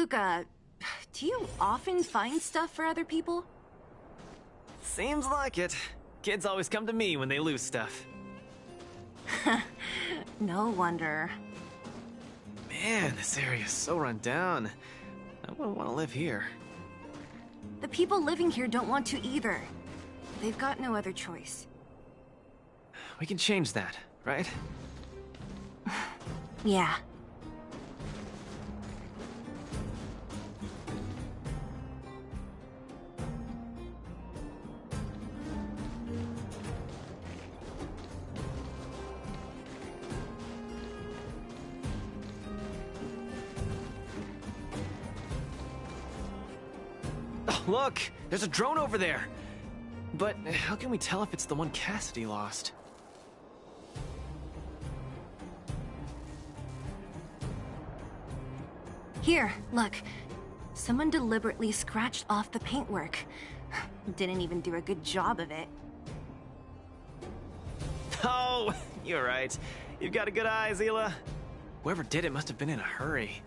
Luca, do you often find stuff for other people? Seems like it. Kids always come to me when they lose stuff. No wonder. Man, this area is so run down. I wouldn't want to live here. The people living here don't want to either. They've got no other choice. We can change that, right? Yeah. Oh, look! There's a drone over there! But how can we tell if it's the one Cassidy lost? Here, look. Someone deliberately scratched off the paintwork. Didn't even do a good job of it. Oh, you're right. You've got a good eye, Zila. Whoever did it must have been in a hurry.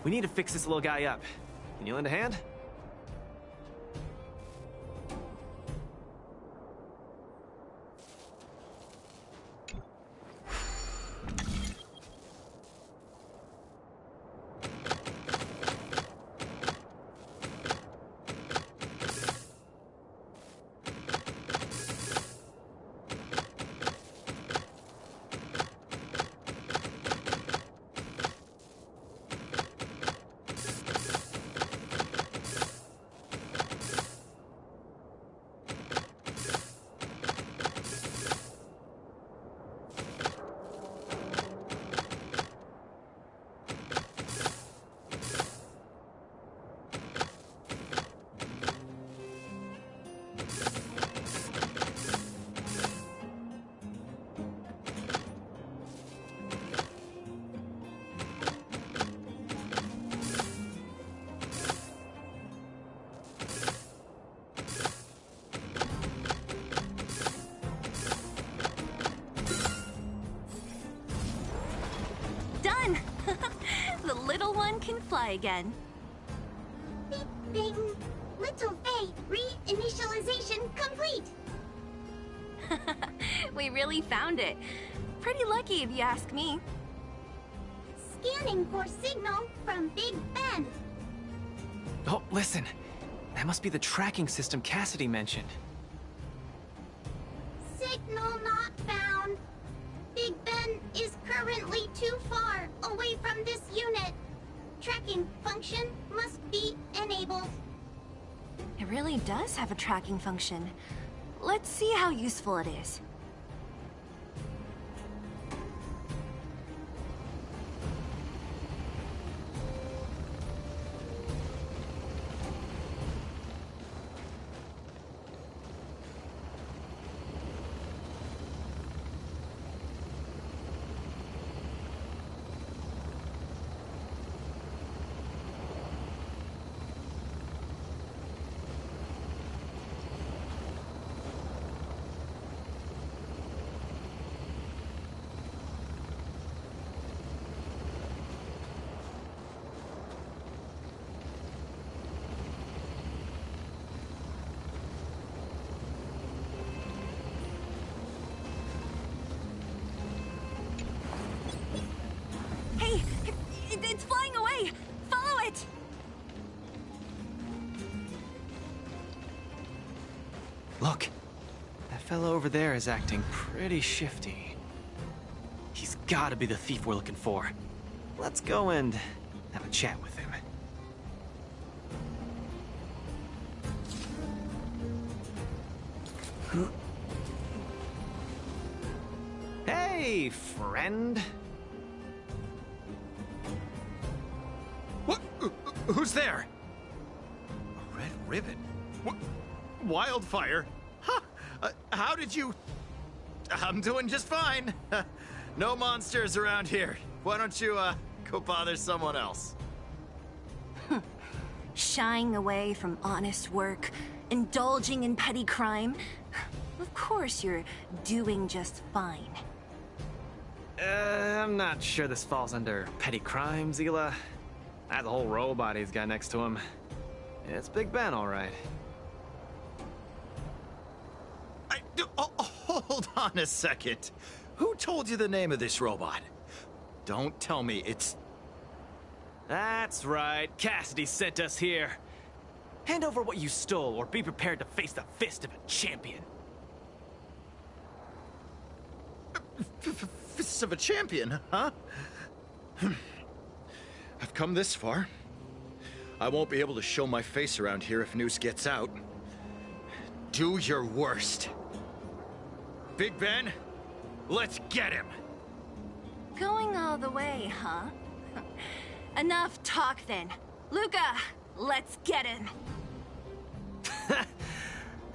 We need to fix this little guy up. Can you lend a hand? Done! The little one can fly again. Bing, bing. Little Faye, re-initialization complete. We really found it. Pretty lucky if you ask me. Scanning for signal from Big Ben. Oh, listen. That must be the tracking system Cassidy mentioned. Signal not found. Big Ben is currently too far away from this unit. Tracking function must be enabled. It really does have a tracking function. Let's see how useful it is. Hey, it's flying away! Follow it! Look, that fellow over there is acting pretty shifty. He's gotta be the thief we're looking for. Let's go and have a chat with him. Hey, friend. What? Who's there? A red ribbon? What? Wildfire? Huh? How did you... I'm doing just fine. No monsters around here. Why don't you, go bother someone else? Shying away from honest work, indulging in petty crime. Of course you're doing just fine. I'm not sure this falls under petty crime, Zila. That whole robot he's got next to him. It's Big Ben, all right. Hold on a second. Who told you the name of this robot? Don't tell me it's... That's right. Cassidy sent us here. Hand over what you stole, or be prepared to face the fist of a champion. Fists of a champion, huh? I've come this far. I won't be able to show my face around here if news gets out. Do your worst. Big Ben, let's get him! Going all the way, huh? Enough talk then. Luca, let's get him!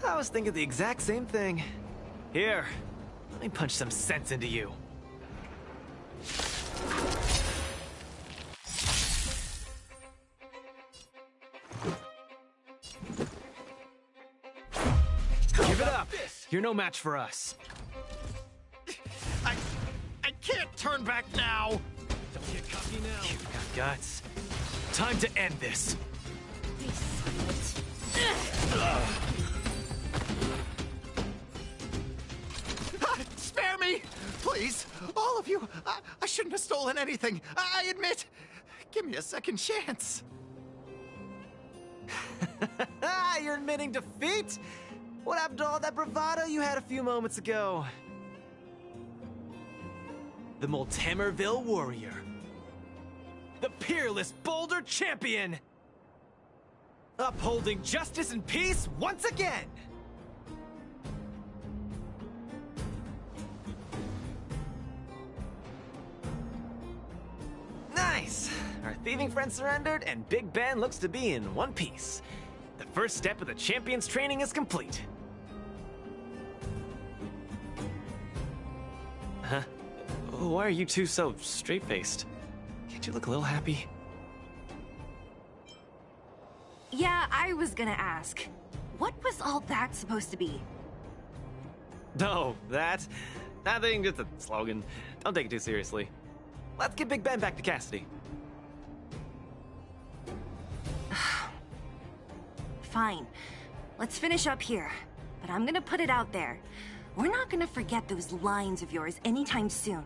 I was thinking the exact same thing. Here, let me punch some sense into you. Give it up! You're no match for us. I can't turn back now! Don't get cocky now. You've got guts. Time to end this. Be silent. Spare me! Please, all of you! I shouldn't have stolen anything! I admit! Give me a second chance! You're admitting defeat? What happened to all that bravado you had a few moments ago? The Multimerville Warrior. The peerless Boulder Champion! Upholding justice and peace once again! Nice! Our thieving friend surrendered, and Big Ben looks to be in one piece. The first step of the champion's training is complete. Huh? Why are you two so straight-faced? Can't you look a little happy? Yeah, I was gonna ask. What was all that supposed to be? No, that... Nothing, just a slogan. Don't take it too seriously. Let's get Big Ben back to Cassidy. Fine. Let's finish up here. But I'm gonna put it out there. We're not gonna forget those lines of yours anytime soon.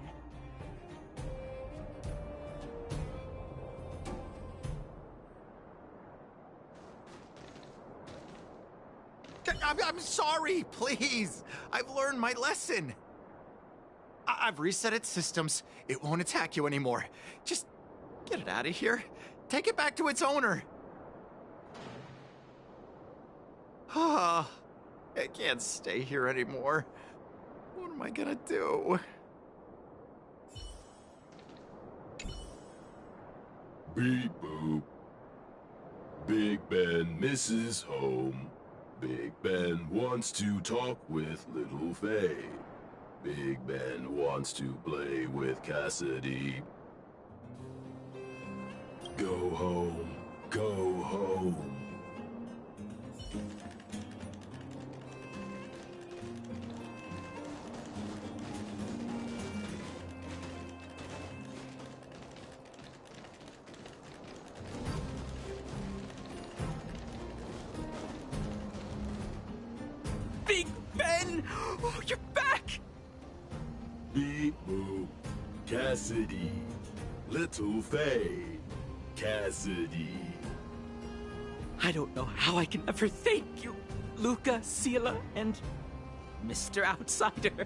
I'm sorry, please! I've learned my lesson! I've reset its systems. It won't attack you anymore. Just get it out of here. Take it back to its owner. Ah, I can't stay here anymore. What am I gonna do? Beep boop. Big Ben misses home. Big Ben wants to talk with Little Faye. Big Ben wants to play with Cassidy. Go home. Go home. Big Ben! Oh, you're back! Beep boop. Cassidy. Little Faye. Cassidy. I don't know how I can ever thank you, Luca, Sila, and Mr. Outsider.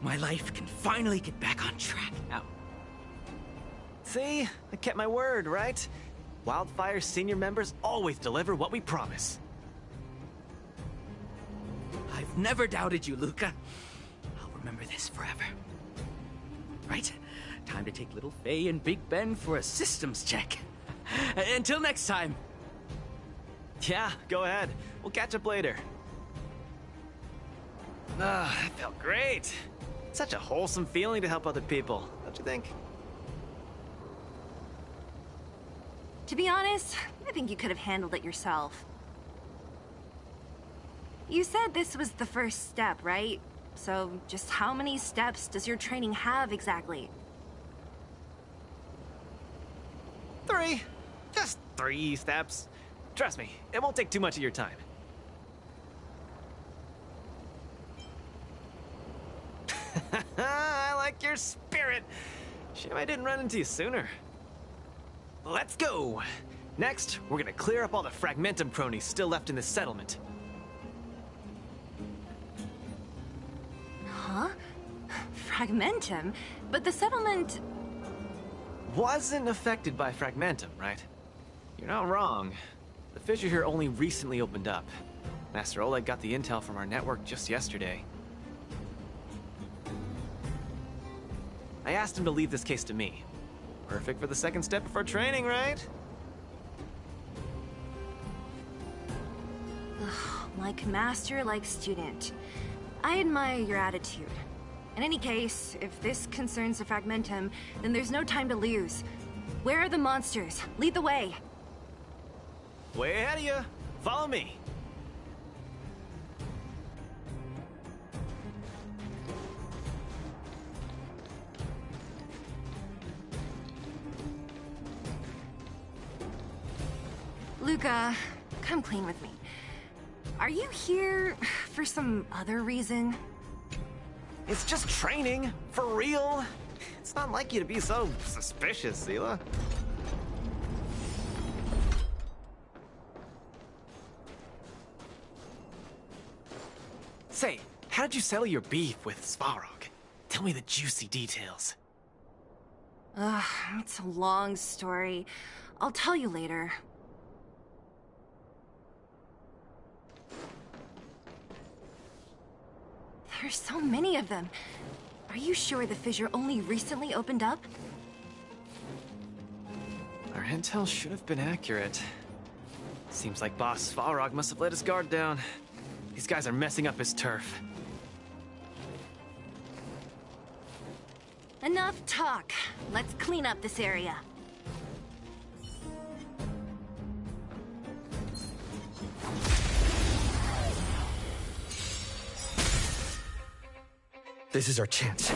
My life can finally get back on track now. See? I kept my word, right? Wildfire's senior members always deliver what we promise. I've never doubted you, Luca. I'll remember this forever. Right, time to take Little Faye and Big Ben for a systems check. Until next time. Yeah, go ahead. We'll catch up later. Ah, that felt great. Such a wholesome feeling to help other people, don't you think? To be honest, I think you could have handled it yourself. You said this was the first step, right? So, just how many steps does your training have exactly? 3. Just 3 steps. Trust me, it won't take too much of your time. I like your spirit. Shame I didn't run into you sooner. Let's go. Next, we're gonna clear up all the Fragmentum cronies still left in this settlement. Huh? Fragmentum? But the settlement... Wasn't affected by Fragmentum, right? You're not wrong. The fissure here only recently opened up. Master Oleg got the intel from our network just yesterday. I asked him to leave this case to me. Perfect for the second step of our training, right? Like master, like student. I admire your attitude. In any case, if this concerns the Fragmentum, then there's no time to lose. Where are the monsters? Lead the way. Way ahead of you. Follow me. Luca, come clean with me. Are you here for some other reason? It's just training, for real. It's not like you to be so suspicious, Zila. Say, how did you settle your beef with Svarog? Tell me the juicy details. It's a long story. I'll tell you later. There's so many of them. Are you sure the fissure only recently opened up? Our intel should have been accurate. Seems like Boss Svarog must have let his guard down. These guys are messing up his turf. Enough talk. Let's clean up this area. This is our chance.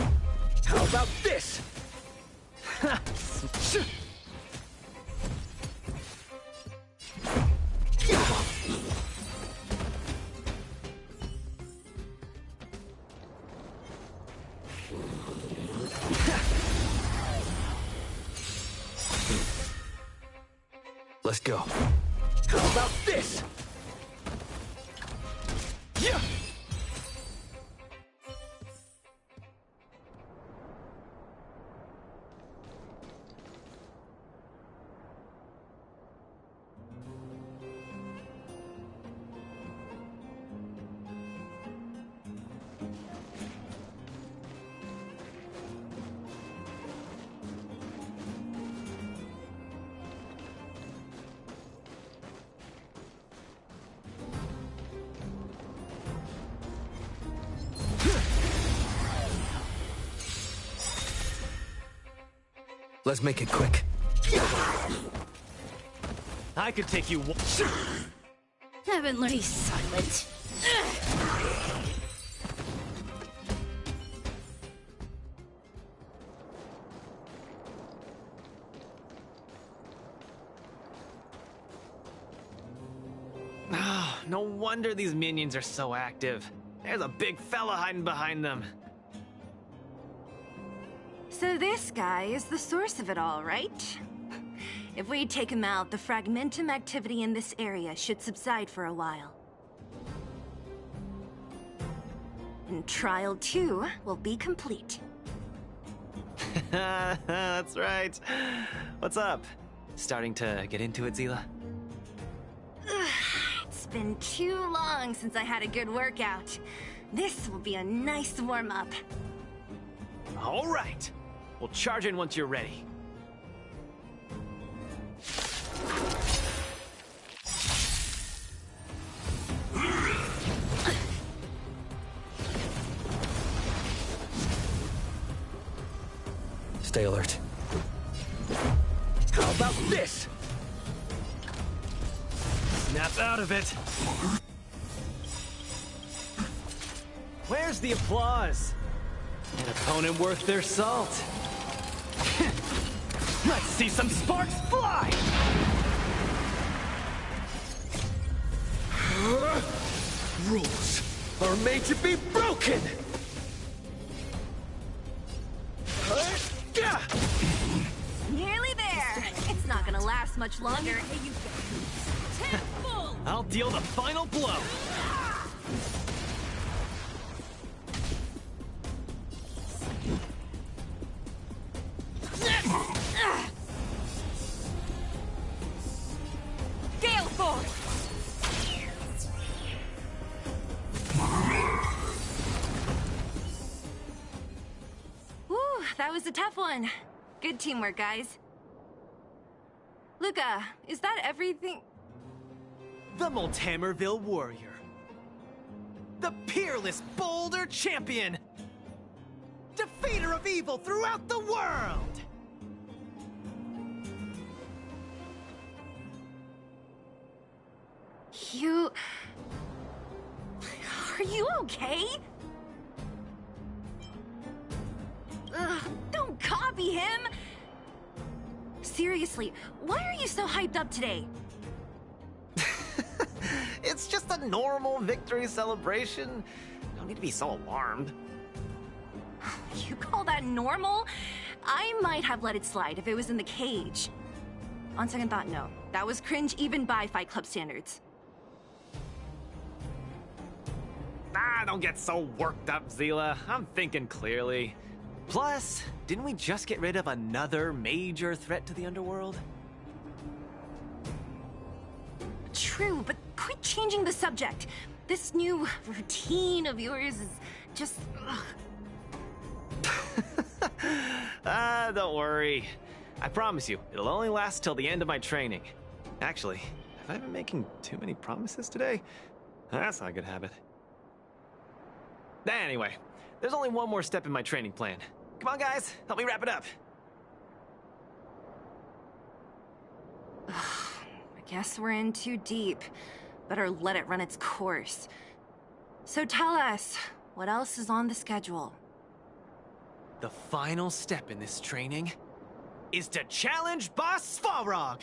How about this? Let's go. How about this? Yeah! Let's make it quick. I could take you one. Heavenly silent. Oh, no wonder these minions are so active. There's a big fella hiding behind them. So this guy is the source of it all, right? If we take him out, the Fragmentum activity in this area should subside for a while. And Trial 2 will be complete. That's right. What's up? Starting to get into it, Zila? It's been too long since I had a good workout. This will be a nice warm-up. All right. We'll charge in once you're ready. Stay alert. How about this? Snap out of it. Where's the applause? An opponent worth their salt. Let's see some sparks fly! Rules are made to be broken! Nearly there. It's not gonna last much longer. I'll deal the final blow! Gale Force! Whew, that was a tough one. Good teamwork, guys. Luca, is that everything? The Moltamerville Warrior. The peerless Boulder Champion. Defeater of evil throughout the world. You... Are you okay? Ugh, don't copy him! Seriously, why are you so hyped up today? It's just a normal victory celebration. Don't need to be so alarmed. You call that normal? I might have let it slide if it was in the cage. On second thought, no. That was cringe even by Fight Club standards. Don't get so worked up, Zila. I'm thinking clearly. Plus, didn't we just get rid of another major threat to the underworld? True, but quit changing the subject. This new routine of yours is just... Don't worry. I promise you, it'll only last till the end of my training. Actually, have I been making too many promises today? That's not a good habit. Anyway, there's only one more step in my training plan. Come on, guys, help me wrap it up. I guess we're in too deep. Better let it run its course. So tell us, what else is on the schedule? The final step in this training is to challenge Boss Svarog!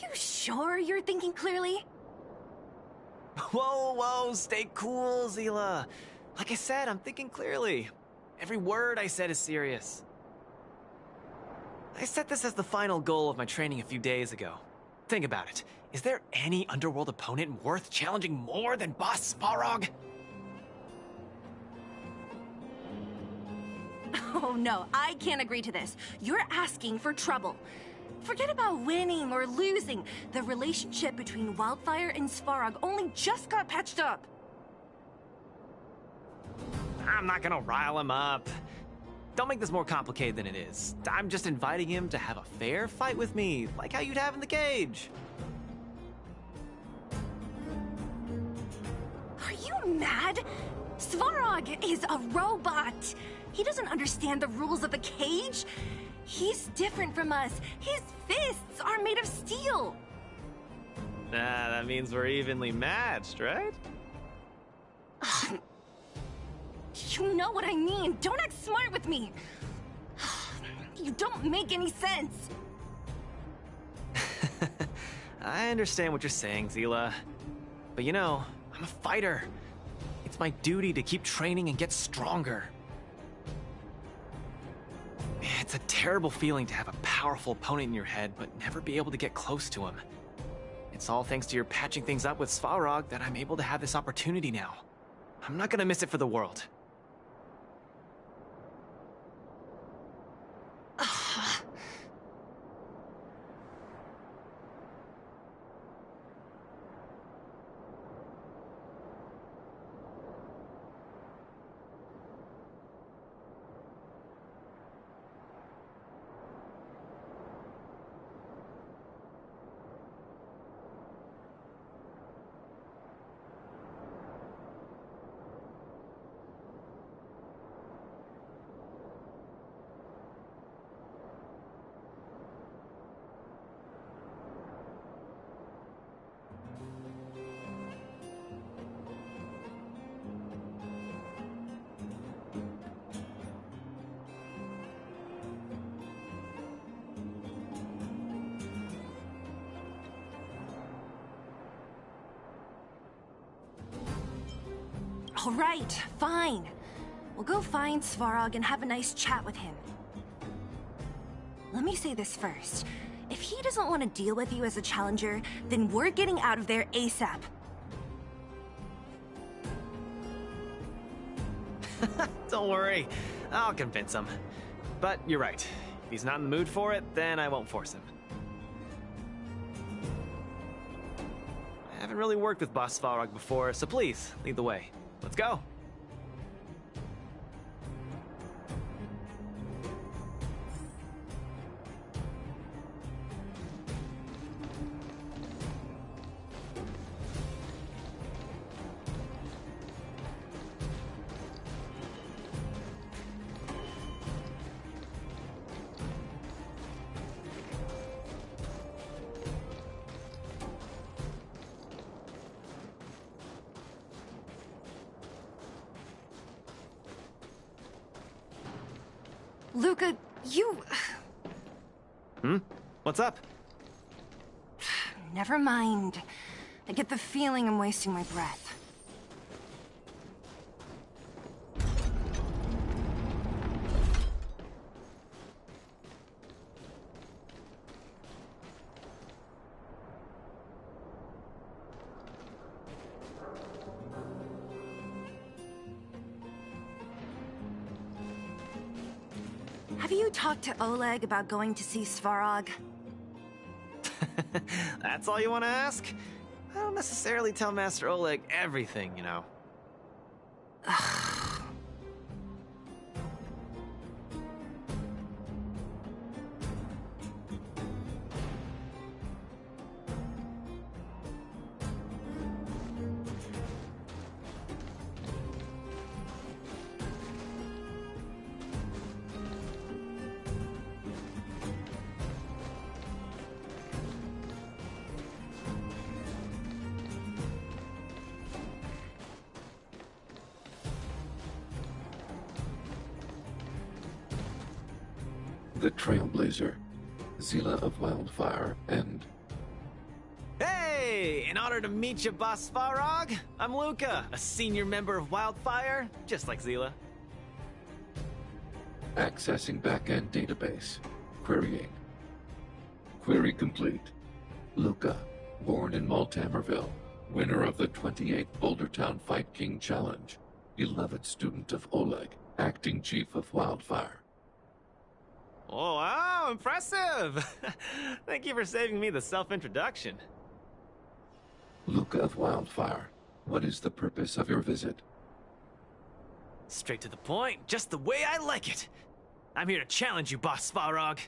you sure you're thinking clearly? Whoa, whoa, stay cool, Zila. Like I said, I'm thinking clearly. Every word I said is serious. I set this as the final goal of my training a few days ago. Think about it. Is there any underworld opponent worth challenging more than Boss Svarog? Oh no, I can't agree to this. You're asking for trouble. Forget about winning or losing. The relationship between Wildfire and Svarog only just got patched up. I'm not gonna rile him up. Don't make this more complicated than it is. I'm just inviting him to have a fair fight with me, like how you'd have in the cage. Are you mad? Svarog is a robot. He doesn't understand the rules of the cage. He's different from us. His fists are made of steel. That means we're evenly matched, right? You know what I mean. Don't act smart with me. You don't make any sense. I understand what you're saying, Zila. But you know, I'm a fighter. It's my duty to keep training and get stronger. It's a terrible feeling to have a powerful opponent in your head, but never be able to get close to him. It's all thanks to your patching things up with Svarog that I'm able to have this opportunity now. I'm not gonna miss it for the world. All right, fine. We'll go find Svarog and have a nice chat with him. Let me say this first. If he doesn't want to deal with you as a challenger, then we're getting out of there ASAP. Don't worry, I'll convince him. But you're right. If he's not in the mood for it, then I won't force him. I haven't really worked with Boss Svarog before, so please, lead the way. Let's go. Luca, you... What's up? Never mind. I get the feeling I'm wasting my breath. Have you talked to Oleg about going to see Svarog? That's all you want to ask? I don't necessarily tell Master Oleg everything, you know. The Trailblazer, Zila of Wildfire, and Hey, in honor to meet you, Boss Farog, I'm Luca, a senior member of Wildfire, just like Zila. Accessing backend database. Querying. Query complete. Luca, born in Maltamerville, winner of the 28th Bouldertown Fight King Challenge, beloved student of Oleg, acting chief of Wildfire. Oh, wow, impressive! Thank you for saving me the self-introduction. Luca of Wildfire, what is the purpose of your visit? Straight to the point, just the way I like it. I'm here to challenge you, Boss Farog.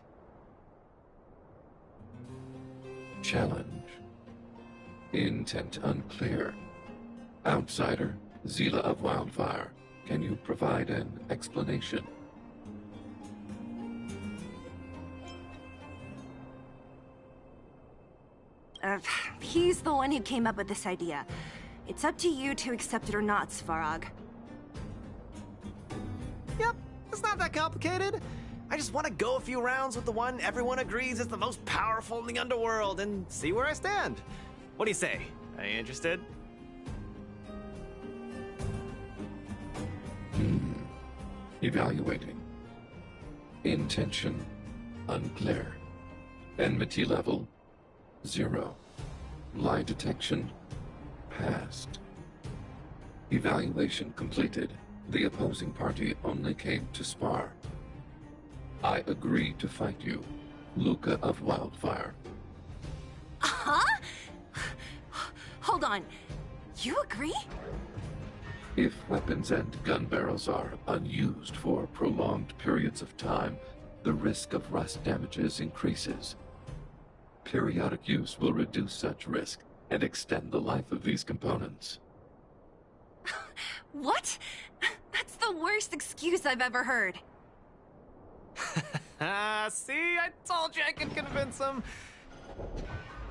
Challenge. Intent unclear. Outsider, Zila of Wildfire, can you provide an explanation? He's the one who came up with this idea. It's up to you to accept it or not, Svarog. Yep, it's not that complicated. I just want to go a few rounds with the one everyone agrees is the most powerful in the underworld and see where I stand. What do you say? Are you interested? Evaluating. Intention unclear. Enmity level 0. Lie detection passed. Evaluation completed. The opposing party only came to spar. I agree to fight you, Luca of Wildfire. Huh? Hold on. You agree? If weapons and gun barrels are unused for prolonged periods of time, the risk of rust damages increases. Periodic use will reduce such risk and extend the life of these components. What? That's the worst excuse I've ever heard. See, I told you I could convince him.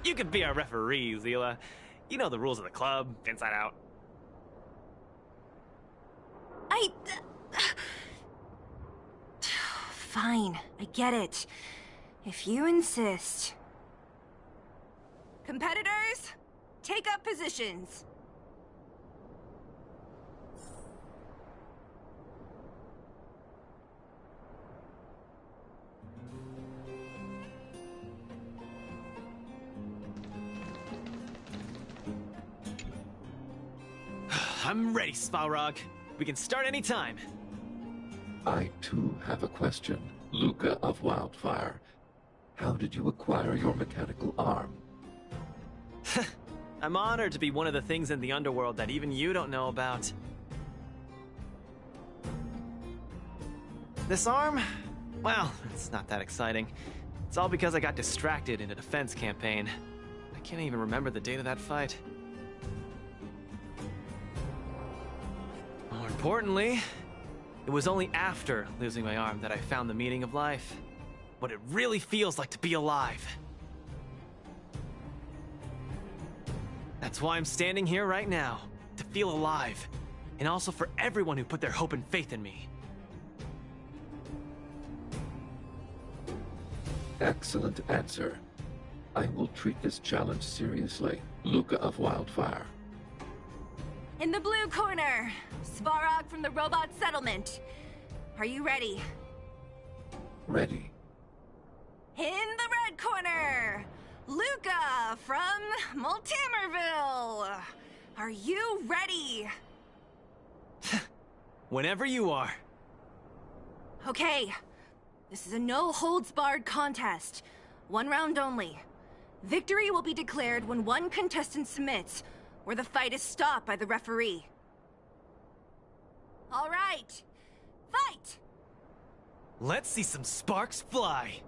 You could be our referee, Zila. You know the rules of the club, inside out. Fine, I get it. If you insist. Competitors, take up positions. I'm ready, Svarog. We can start anytime. I too have a question, Luca of Wildfire. How did you acquire your mechanical arm? I'm honored to be one of the things in the underworld that even you don't know about. This arm? Well, it's not that exciting. It's all because I got distracted in a defense campaign. I can't even remember the date of that fight. More importantly, it was only after losing my arm that I found the meaning of life. What it really feels like to be alive. That's why I'm standing here right now, to feel alive, and also for everyone who put their hope and faith in me. Excellent answer. I will treat this challenge seriously, Luca of Wildfire. In the blue corner, Svarog from the robot settlement. Are you ready? Ready. In the red corner, Luca from Maltamerville. Are you ready? Whenever you are. Okay. This is a no-holds-barred contest. 1 round only. Victory will be declared when one contestant submits, or the fight is stopped by the referee. All right. Fight! Let's see some sparks fly.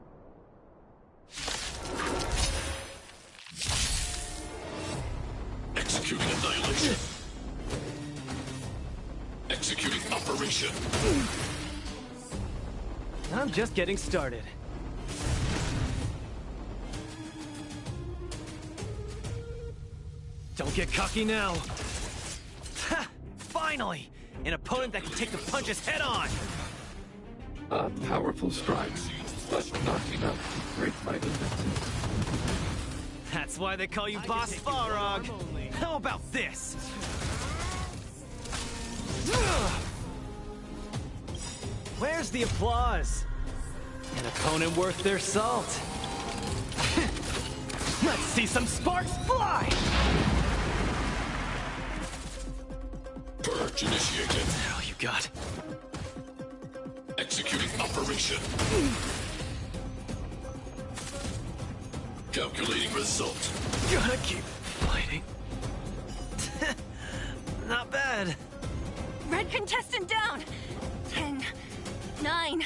Executing annihilation. Executing operation. I'm just getting started. Don't get cocky now. Ha! Finally! An opponent that can take the punches head on! A powerful strike, but not enough to break my defenses. That's why they call you Boss Farog. How about this? Where's the applause? An opponent worth their salt. Let's see some sparks fly! Purge initiated. Oh, you got. Executing operation. Calculating result. Gotta keep fighting. Not bad. Red contestant down! 10, 9,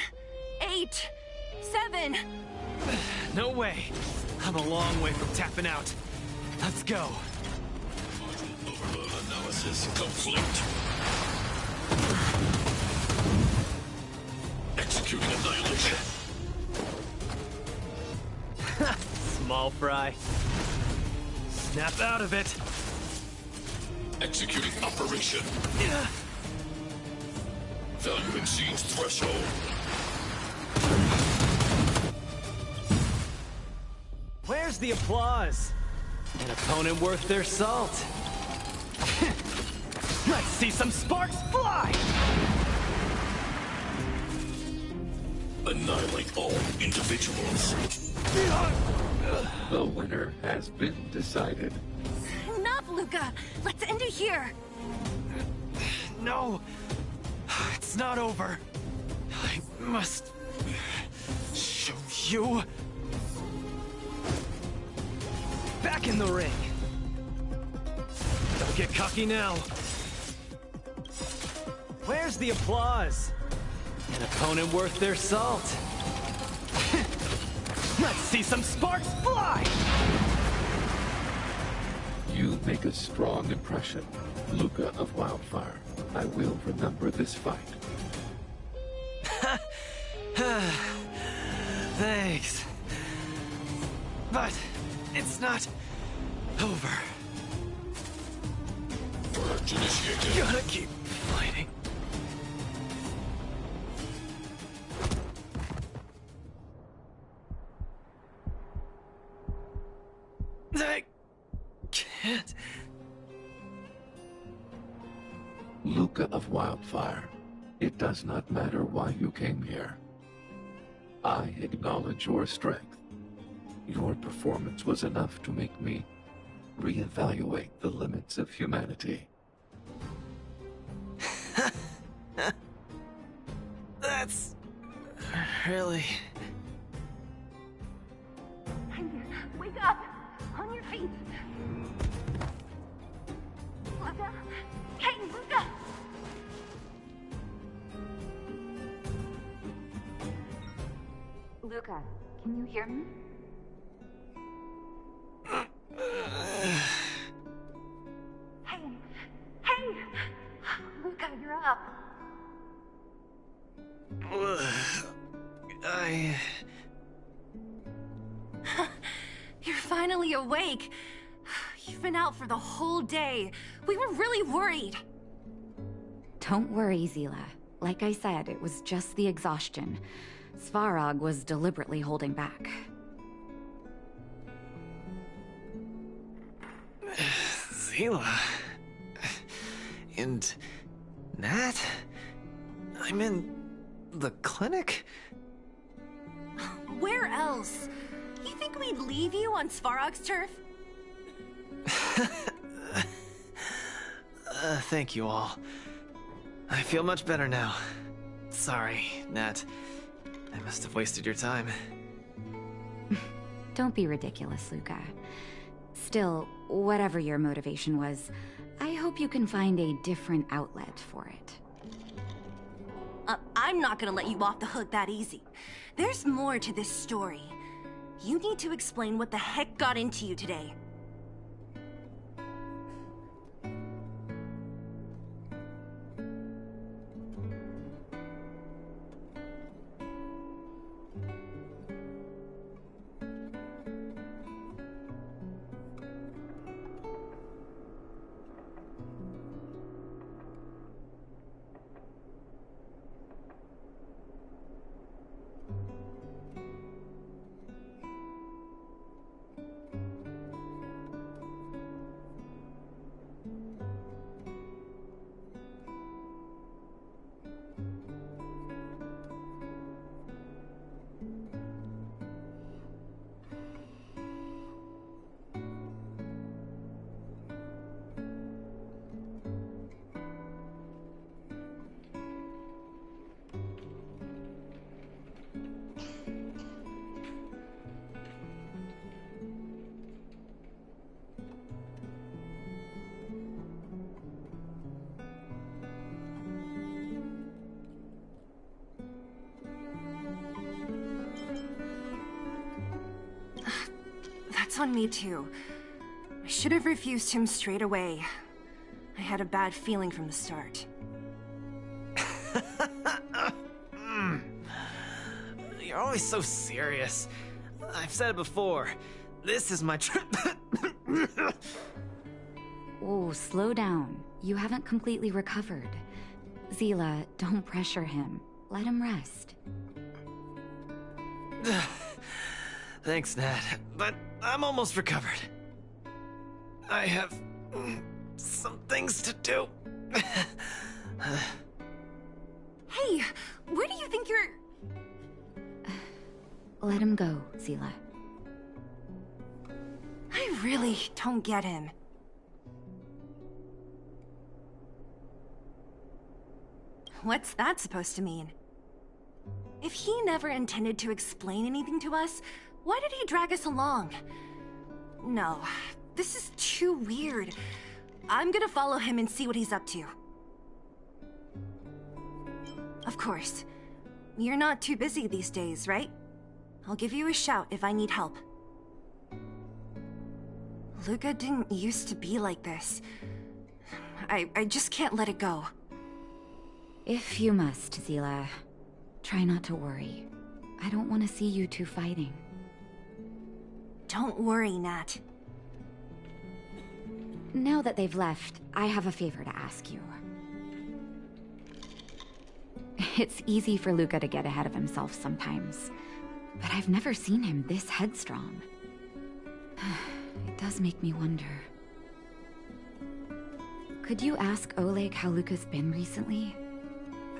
8, 7. No way. I'm a long way from tapping out. Let's go. Module overload analysis complete. Executing annihilation. Small fry. Snap out of it. Executing operation. Value exceeds threshold. Where's the applause? An opponent worth their salt. Let's see some sparks fly! Annihilate all individuals. The winner has been decided. Enough, Luca! Let's end it here! No! It's not over. I must show you. Back in the ring. Don't get cocky now. Where's the applause? An opponent worth their salt. Let's see some sparks fly! You make a strong impression, Luca of Wildfire. I will remember this fight. Thanks. But it's not over. Purge initiated. Gotta keep fighting. I can't. Luca of Wildfire, it does not matter why you came here. I acknowledge your strength. Your performance was enough to make me reevaluate the limits of humanity. That's really... Wake up! On your feet! Luca? Hey, Luca! Luca, can you hear me? Hey! Hey! Luca, you're up! You're finally awake! You've been out for the whole day. We were really worried. Don't worry, Zila. Like I said, it was just the exhaustion. Svarog was deliberately holding back. Zila... And... Nat? I'm in... the clinic? Where else? You think we'd leave you on Svarog's turf? Thank you all. I feel much better now. Sorry, Nat. I must have wasted your time. Don't be ridiculous, Luca. Still, whatever your motivation was, I hope you can find a different outlet for it. I'm not gonna let you off the hook that easy. There's more to this story. You need to explain what the heck got into you today. That's on me too. I should have refused him straight away. I had a bad feeling from the start. You're always so serious. I've said it before. This is my trip. Oh, slow down. You haven't completely recovered. Zila, don't pressure him. Let him rest. Thanks, Nat, but I'm almost recovered. I have some things to do. Hey, where do you think you're... Let him go, Zila. I really don't get him. What's that supposed to mean? If he never intended to explain anything to us, why did he drag us along? No, this is too weird. I'm gonna follow him and see what he's up to. Of course. You're not too busy these days, right? I'll give you a shout if I need help. Luca didn't used to be like this. I just can't let it go. If you must, Zila. Try not to worry. I don't want to see you two fighting. Don't worry, Nat. Now that they've left, I have a favor to ask you. It's easy for Luca to get ahead of himself sometimes, but I've never seen him this headstrong. It does make me wonder. Could you ask Oleg how Luca's been recently?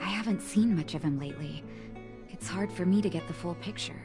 I haven't seen much of him lately. It's hard for me to get the full picture.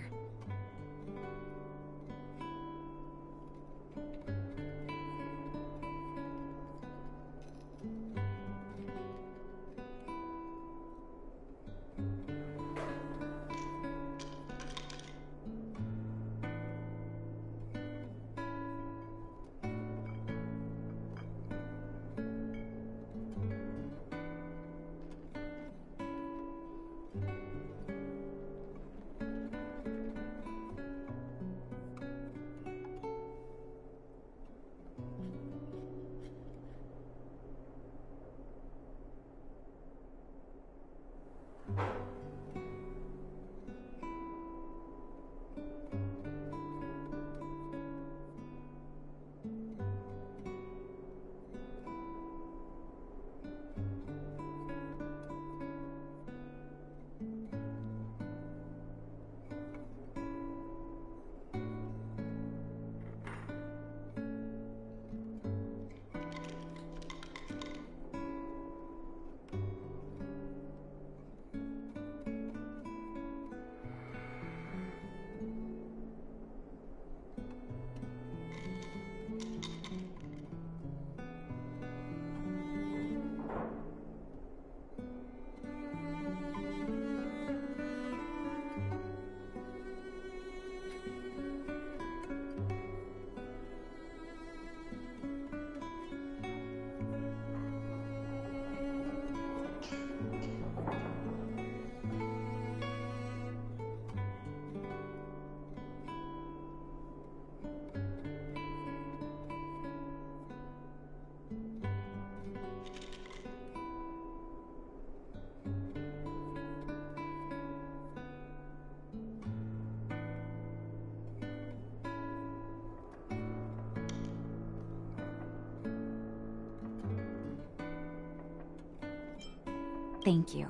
Thank you.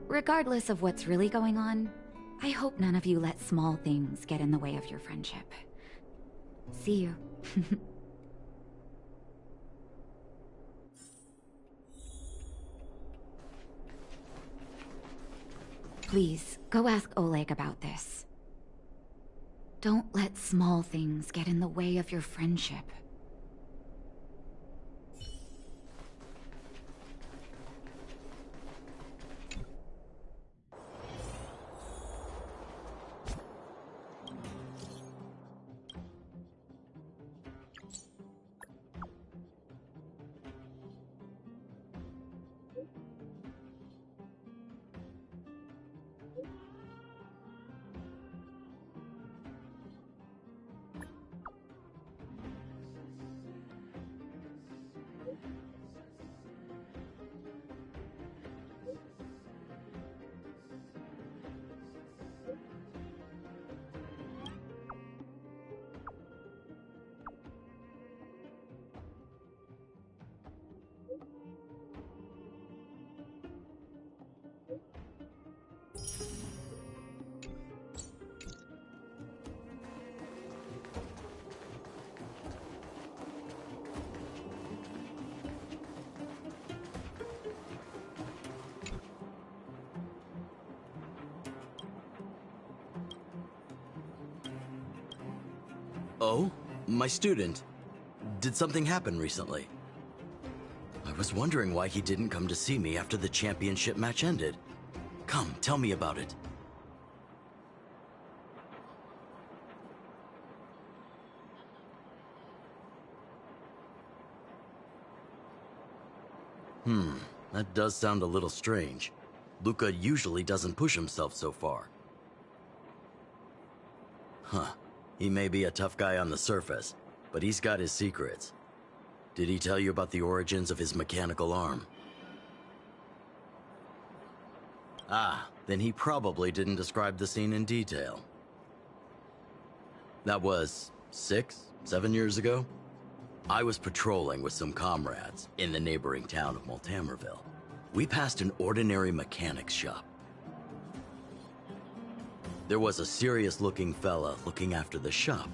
Regardless of what's really going on, I hope none of you let small things get in the way of your friendship. See you. Please, go ask Oleg about this. Don't let small things get in the way of your friendship. Oh? My student. Did something happen recently? I was wondering why he didn't come to see me after the championship match ended. Come, tell me about it. That does sound a little strange. Luca usually doesn't push himself so far. He may be a tough guy on the surface, but he's got his secrets. Did he tell you about the origins of his mechanical arm? Ah, then he probably didn't describe the scene in detail. That was 7 years ago? I was patrolling with some comrades in the neighboring town of Multamerville. We passed an ordinary mechanics shop. There was a serious-looking fella looking after the shop.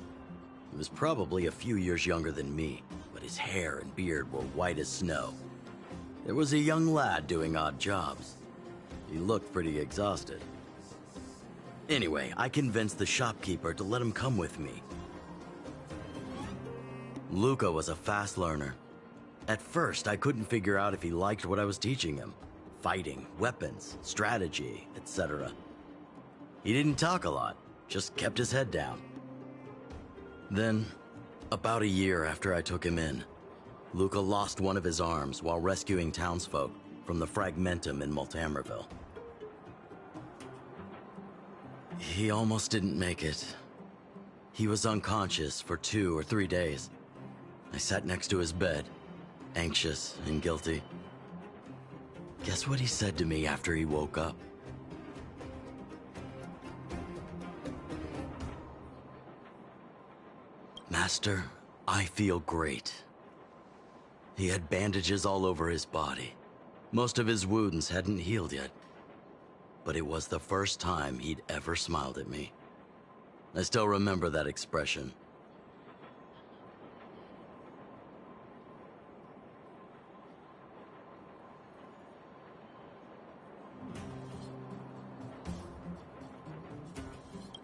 He was probably a few years younger than me, but his hair and beard were white as snow. There was a young lad doing odd jobs. He looked pretty exhausted. Anyway, I convinced the shopkeeper to let him come with me. Luca was a fast learner. At first, I couldn't figure out if he liked what I was teaching him. Fighting, weapons, strategy, etc. He didn't talk a lot, just kept his head down. Then, about a year after I took him in, Luca lost one of his arms while rescuing townsfolk from the Fragmentum in Multamerville. He almost didn't make it. He was unconscious for 2 or 3 days. I sat next to his bed, anxious and guilty. Guess what he said to me after he woke up? Master, I feel great. He had bandages all over his body. Most of his wounds hadn't healed yet. But it was the first time he'd ever smiled at me. I still remember that expression.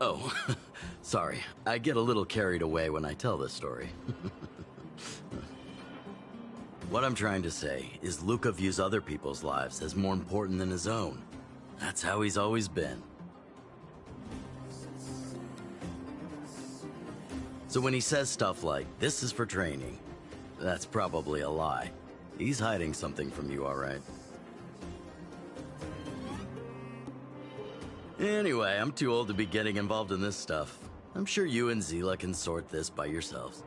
Oh, sorry. I get a little carried away when I tell this story. What I'm trying to say is Luca views other people's lives as more important than his own. That's how he's always been. So when he says stuff like, "This is for training," that's probably a lie. He's hiding something from you, all right. Anyway, I'm too old to be getting involved in this stuff. I'm sure you and Zila can sort this by yourselves.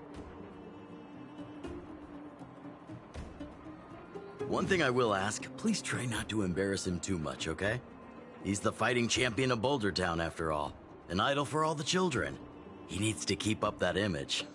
One thing I will ask, please try not to embarrass him too much, okay? He's the fighting champion of Boulder Town, after all. An idol for all the children. He needs to keep up that image.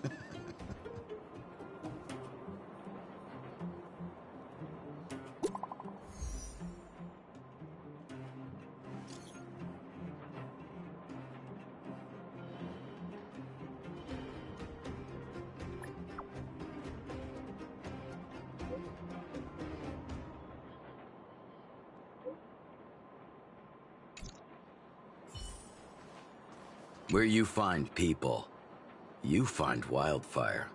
Where you find people, you find wildfire.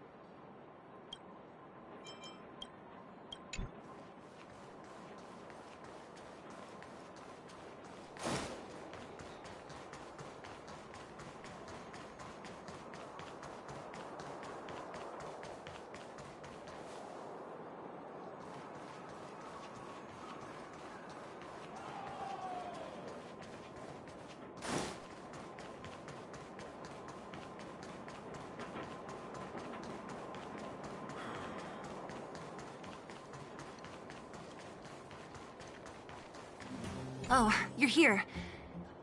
Oh, you're here.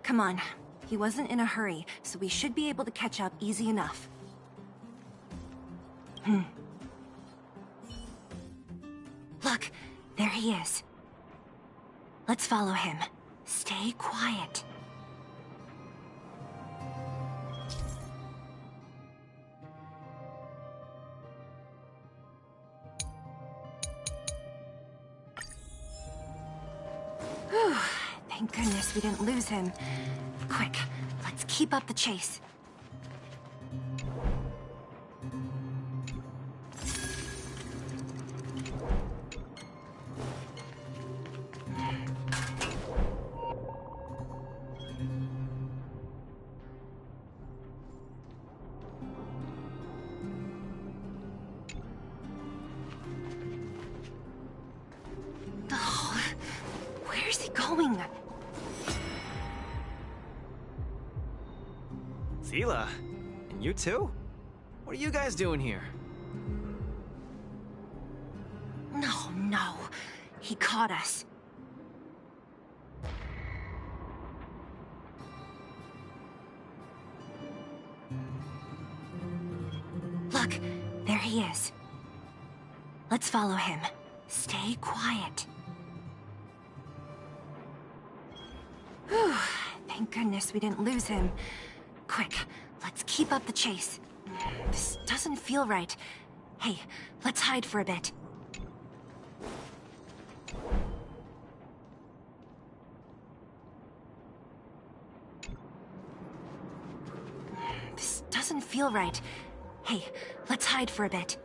Come on. He wasn't in a hurry, so we should be able to catch up easy enough. Look, there he is. Let's follow him. Stay quiet. Whew. Thank goodness we didn't lose him. Quick, let's keep up the chase. Hila? And you too? What are you guys doing here? No. He caught us. Look, there he is. Let's follow him. Stay quiet. Whew, thank goodness we didn't lose him. Quick, let's keep up the chase. This doesn't feel right. Hey, let's hide for a bit. This doesn't feel right. Hey, let's hide for a bit.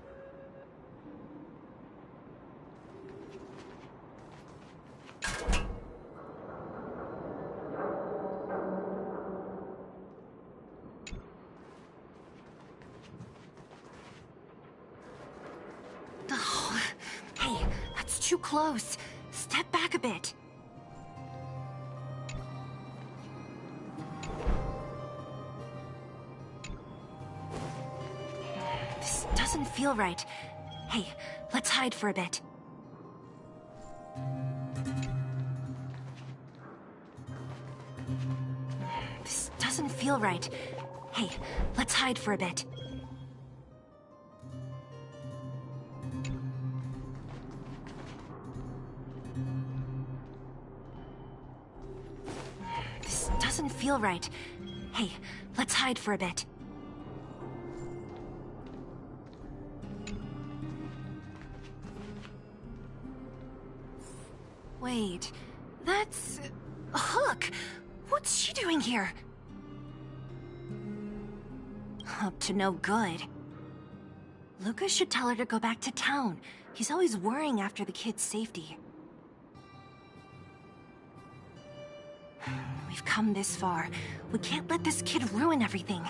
Oh, hey, that's too close. Step back a bit. This doesn't feel right. Hey, let's hide for a bit. This doesn't feel right. Hey, let's hide for a bit. This doesn't feel right. Hey, let's hide for a bit. Wait, that's... Hook! What's she doing here? Up to no good. Lucas should tell her to go back to town. He's always worrying after the kid's safety. We've come this far. We can't let this kid ruin everything.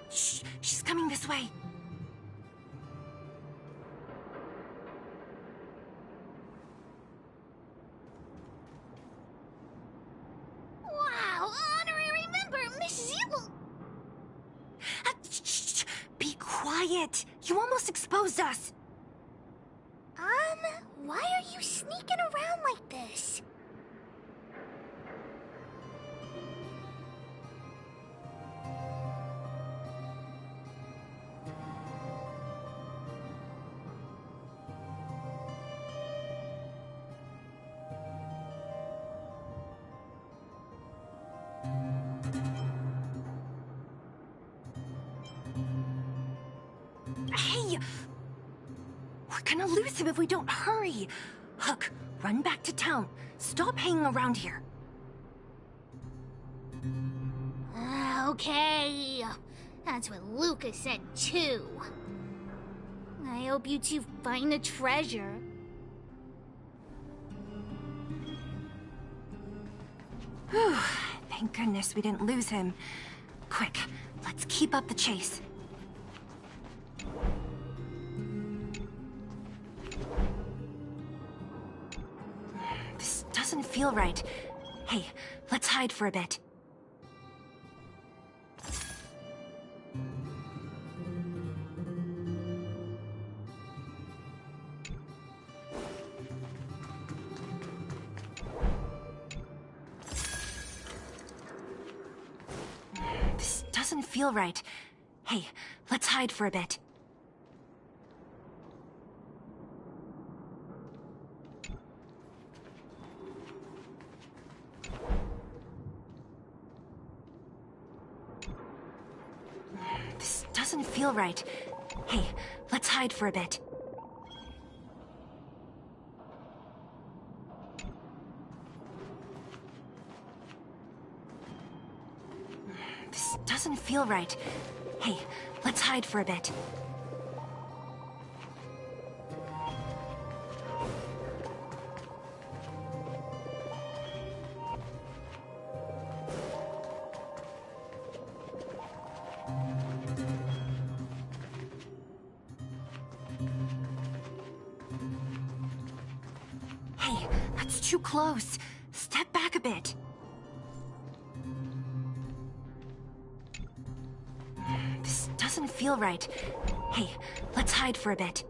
Shh, she's coming this way. Wow, honorary member, Miss Zebel. Shh, be quiet. You almost exposed us. Why are you sneaking around like this? Hey! We're gonna lose him if we don't hurry. Hook, run back to town. Stop hanging around here. Okay. That's what Lucas said too. I hope you two find the treasure. Whew, thank goodness we didn't lose him. Quick, let's keep up the chase. This doesn't feel right. Hey, let's hide for a bit. This doesn't feel right. Hey, let's hide for a bit. This doesn't feel right. Hey, let's hide for a bit. This doesn't feel right. Hey, let's hide for a bit. Hey, that's too close. Step back a bit. doesn't feel right. Hey, let's hide for a bit.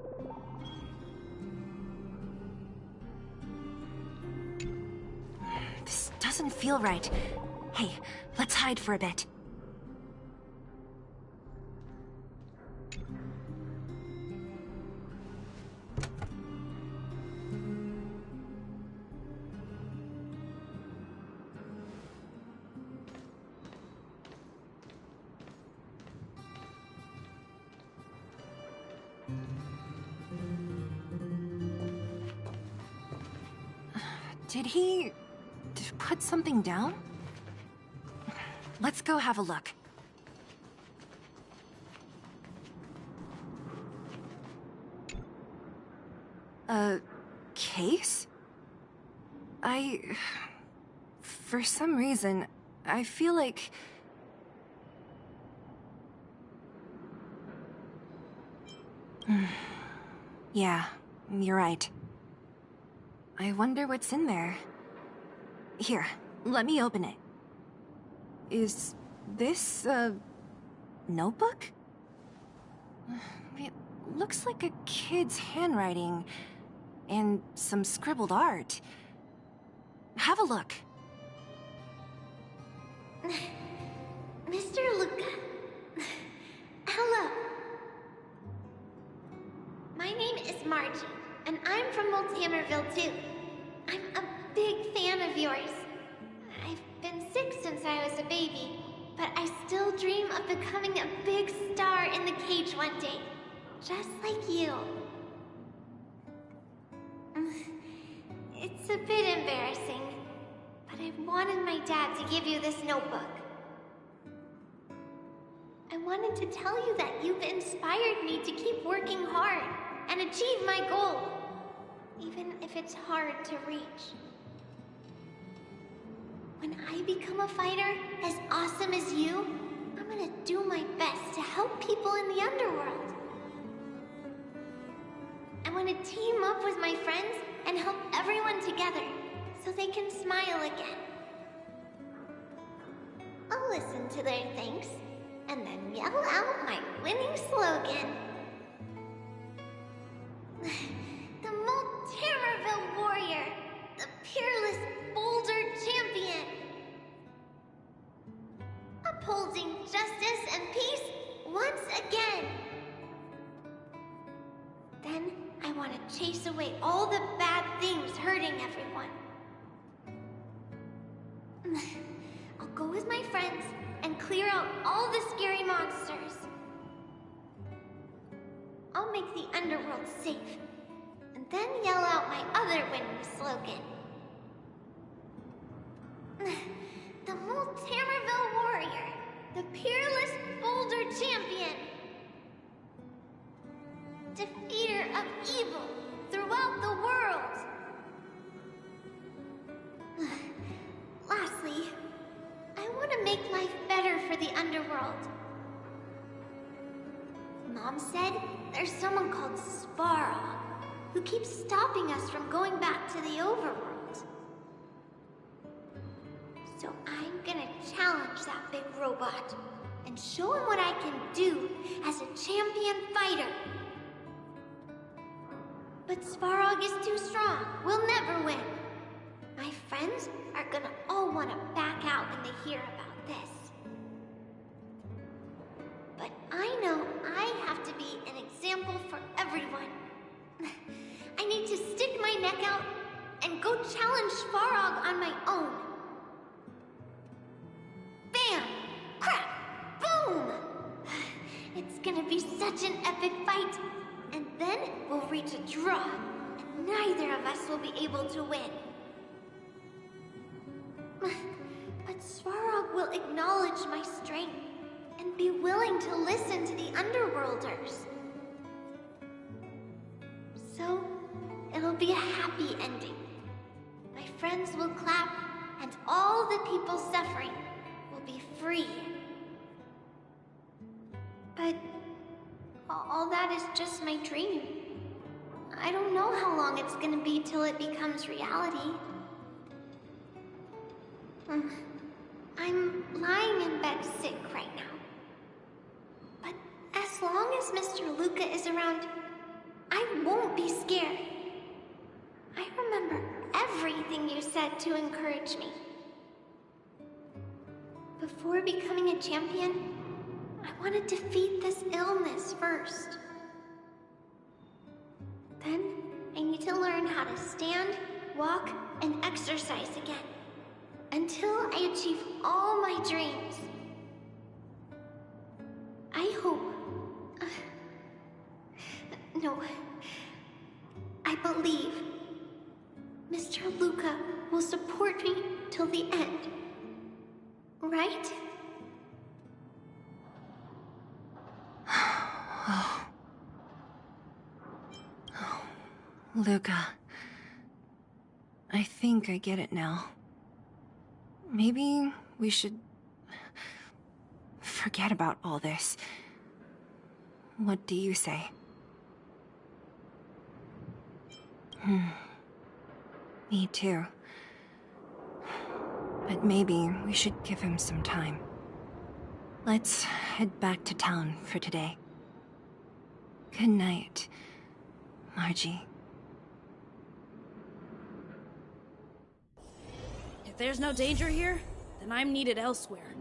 This doesn't feel right. Hey, let's hide for a bit. Did he put something down? Let's go have a look. A case? For some reason, I feel like... Yeah, you're right. I wonder what's in there. Here, let me open it. Is this a notebook? It looks like a kid's handwriting and some scribbled art. Have a look. Mr. Luca. Hello. My name is Margie, and I'm from Multamerville too. I'm a big fan of yours. I've been sick since I was a baby, but I still dream of becoming a big star in the cage one day, just like you. It's a bit embarrassing, but I wanted my dad to give you this notebook. I wanted to tell you that you've inspired me to keep working hard and achieve my goal, even if it's hard to reach. When I become a fighter as awesome as you, I'm gonna do my best to help people in the underworld. I want to team up with my friends and help everyone together so they can smile again. I'll listen to their thanks and then yell out my winning slogan. The Multamerville Warrior, the peerless Boulder Champion. Upholding justice and peace once again. Then I want to chase away all the bad things hurting everyone. I'll go with my friends and clear out all the scary monsters. I'll make the underworld safe, and then yell out my other winning slogan. The Multamerville Warrior, the peerless Boulder Champion. Defeater of evil throughout the world. Lastly, I want to make life better for the underworld. Mom said there's someone called Svarog who keeps stopping us from going back to the overworld. So I'm gonna challenge that big robot and show him what I can do as a champion fighter. But Svarog is too strong. We'll never win. My friends are gonna all want to back out when they hear about this. But I know I have to be an example for everyone. I need to stick my neck out and go challenge Svarog on my own. Bam! Crap! Boom! It's gonna be such an epic fight. And then we'll reach a draw, and neither of us will be able to win. But Svarog will acknowledge my strength and be willing to listen to the Underworlders. So, it'll be a happy ending. My friends will clap, and all the people suffering will be free. But all that is just my dream. I don't know how long it's gonna be till it becomes reality. I'm lying in bed sick right now. But as as Mr. Luca is around, I won't be scared. I remember everything you said to encourage me. Before becoming a champion, I want to defeat this illness first. Then, I need to learn how to stand, walk, and exercise again. Until I achieve all my dreams. I hope... no. I believe Mr. Luca will support me till the end. Right? Luca. I think I get it now. Maybe we should forget about all this. What do you say? Me too. But maybe we should give him some time. Let's head back to town for today. Good night, Margie. If there's no danger here, then I'm needed elsewhere.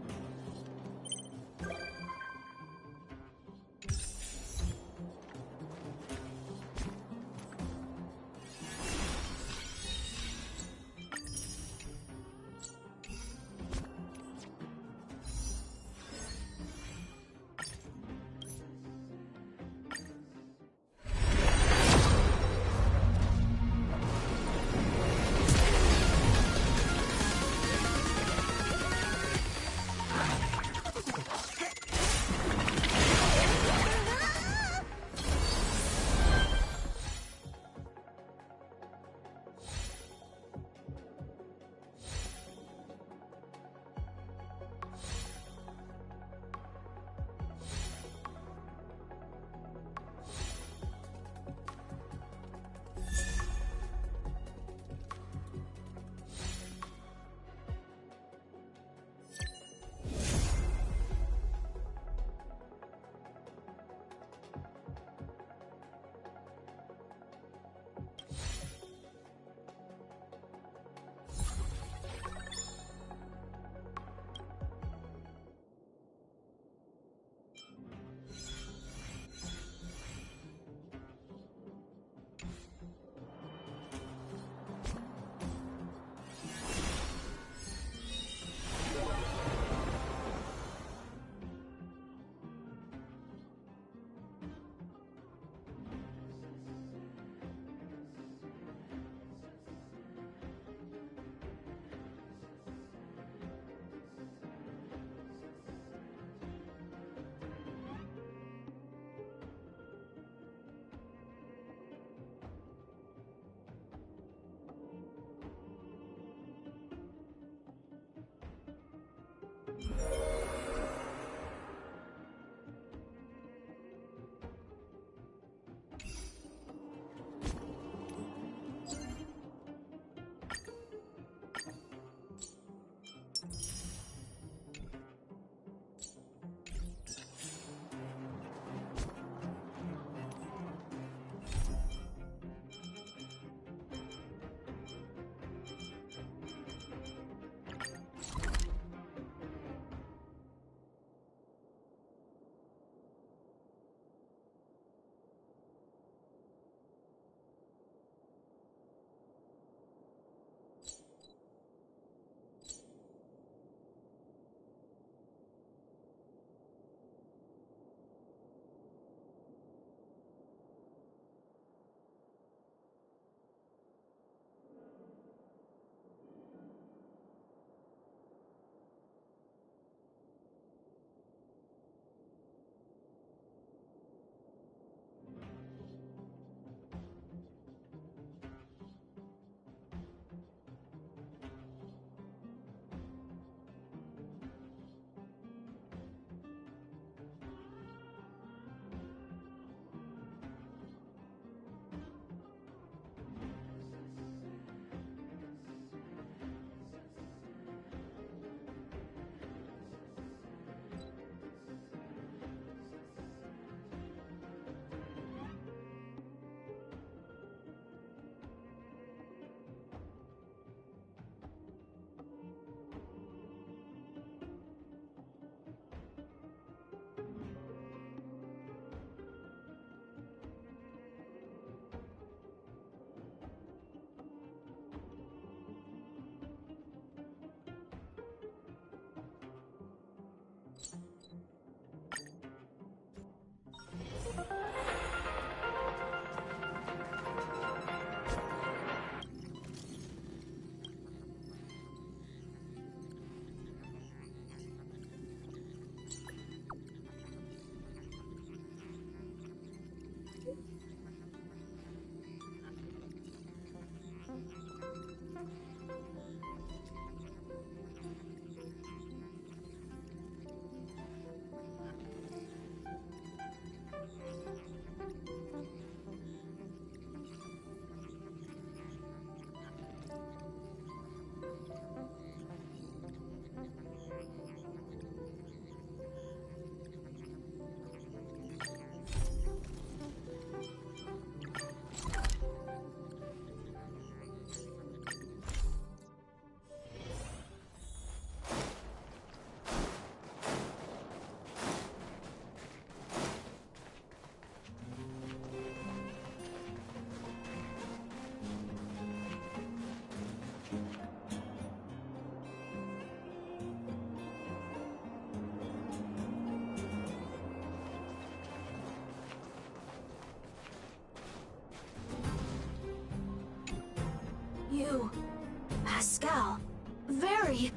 Pascal. Very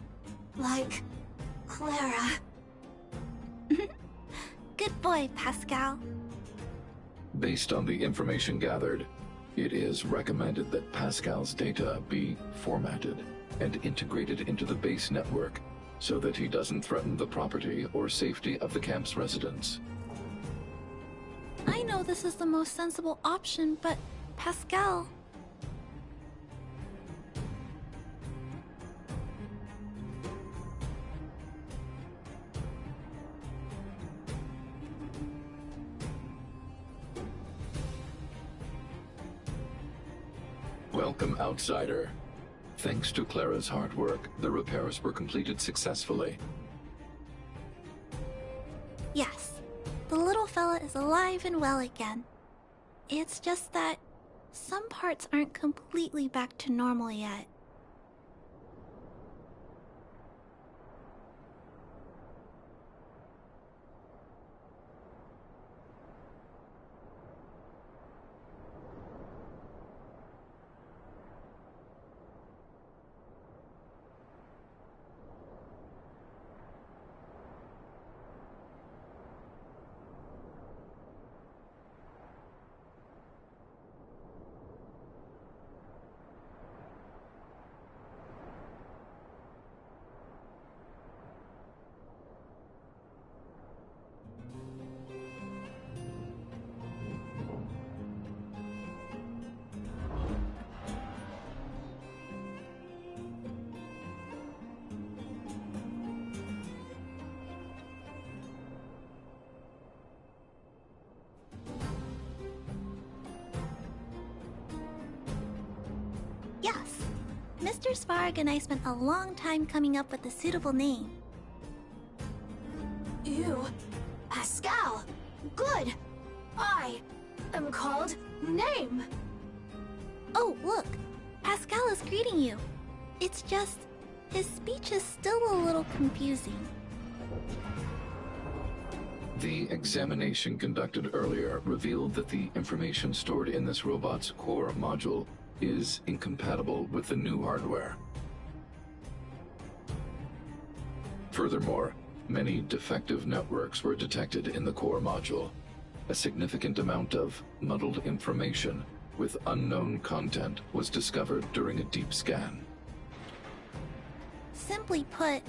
like Clara. Good boy, Pascal. Based on the information gathered, it is recommended that Pascal's data be formatted and integrated into the base network so that he doesn't threaten the property or safety of the camp's residents. I know this is the most sensible option, but Pascal... Welcome, outsider. Thanks to Clara's hard work, the repairs were completed successfully. Yes, the little fella is alive and well again. It's just that some parts aren't completely back to normal yet. Yes, Mr. Svarg and I spent a long time coming up with a suitable name. You, Pascal. Good. I am called Name. Oh, look! Pascal is greeting you. It's just, his speech is still a little confusing. The examination conducted earlier revealed that the information stored in this robot's core module is incompatible with the new hardware. Furthermore, many defective networks were detected in the core module. A significant amount of muddled information with unknown content was discovered during a deep scan. Simply put,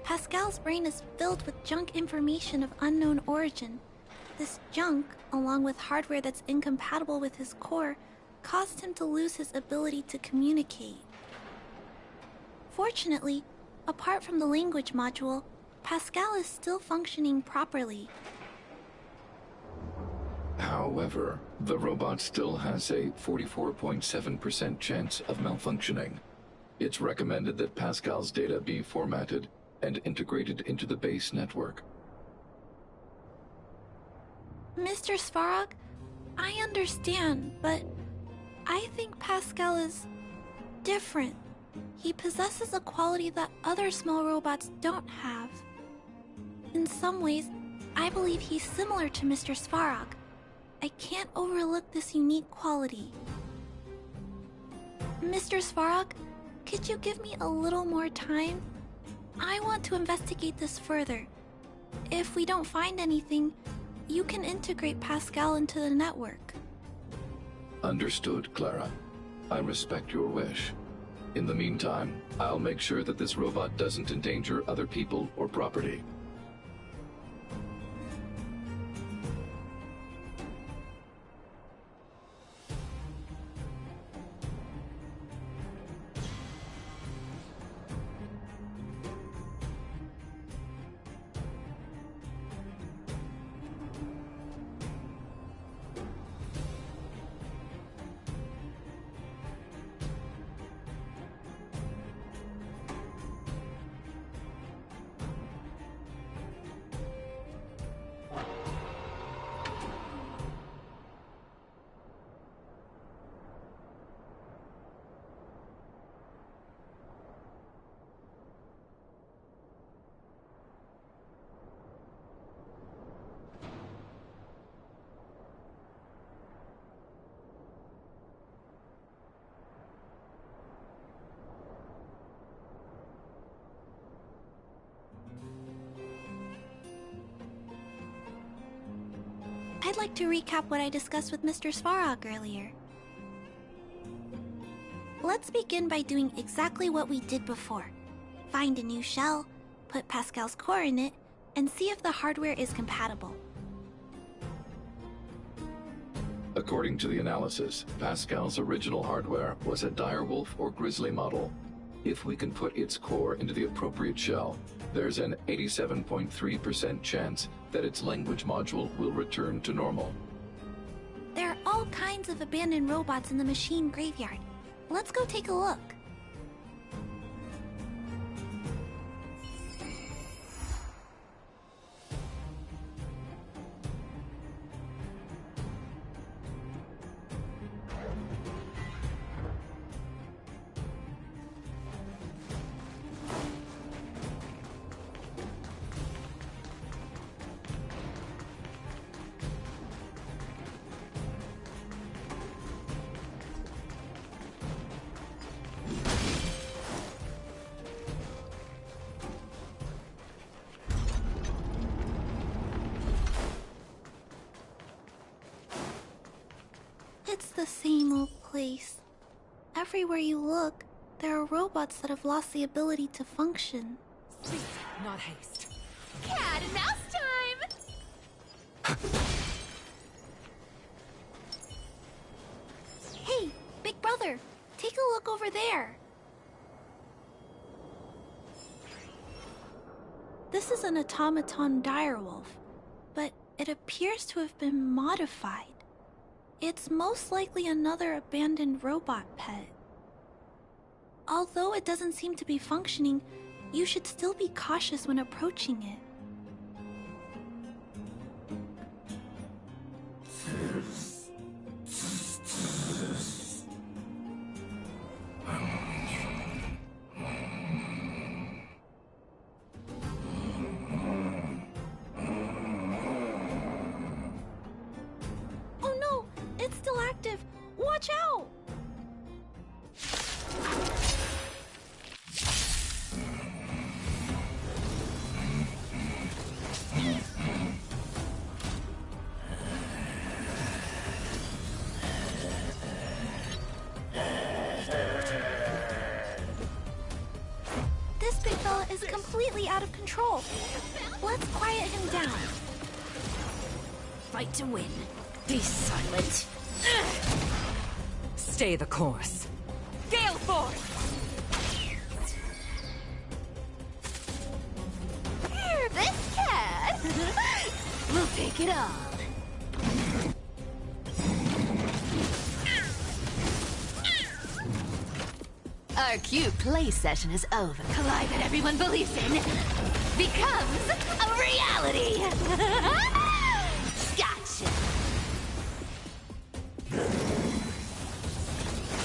Pascal's brain is filled with junk information of unknown origin. This junk, along with hardware that's incompatible with his core, caused him to lose his ability to communicate. Fortunately, apart from the language module, Pascal is still functioning properly. However, the robot still has a 44.7% chance of malfunctioning. It's recommended that Pascal's data be formatted and integrated into the base network. Mr. Svarog, I understand, but I think Pascal is different. He possesses a quality that other small robots don't have. In some ways, I believe he's similar to Mr. Svarog. I can't overlook this unique quality. Mr. Svarog, could you give me a little more time? I want to investigate this further. If we don't find anything, you can integrate Pascal into the network. Understood, Clara. I respect your wish. In the meantime, I'll make sure that this robot doesn't endanger other people or property. I'd like to recap what I discussed with Mr. Svarog earlier. Let's begin by doing exactly what we did before. Find a new shell, put Pascal's core in it, and see if the hardware is compatible. According to the analysis, Pascal's original hardware was a direwolf or grizzly model. If we can put its core into the appropriate shell, there's an 87.3% chance that its language module will return to normal. There are all kinds of abandoned robots in the machine graveyard. Let's go take a look. It's the same old place. Everywhere you look, there are robots that have lost the ability to function. Please, not haste. Cat and mouse time! Hey, big brother, take a look over there. This is an automaton direwolf, but it appears to have been modified. It's most likely another abandoned robot pet. Although it doesn't seem to be functioning, you should still be cautious when approaching it. Oh no! It's still active! Watch out! This big fella is completely out of control. Let's quiet him down. Fight to win. Be silent. Stay the course. Gale Force! Here, this cat! We'll take it all. Our cute play session is over. Collide that everyone believes in becomes a reality! Gotcha!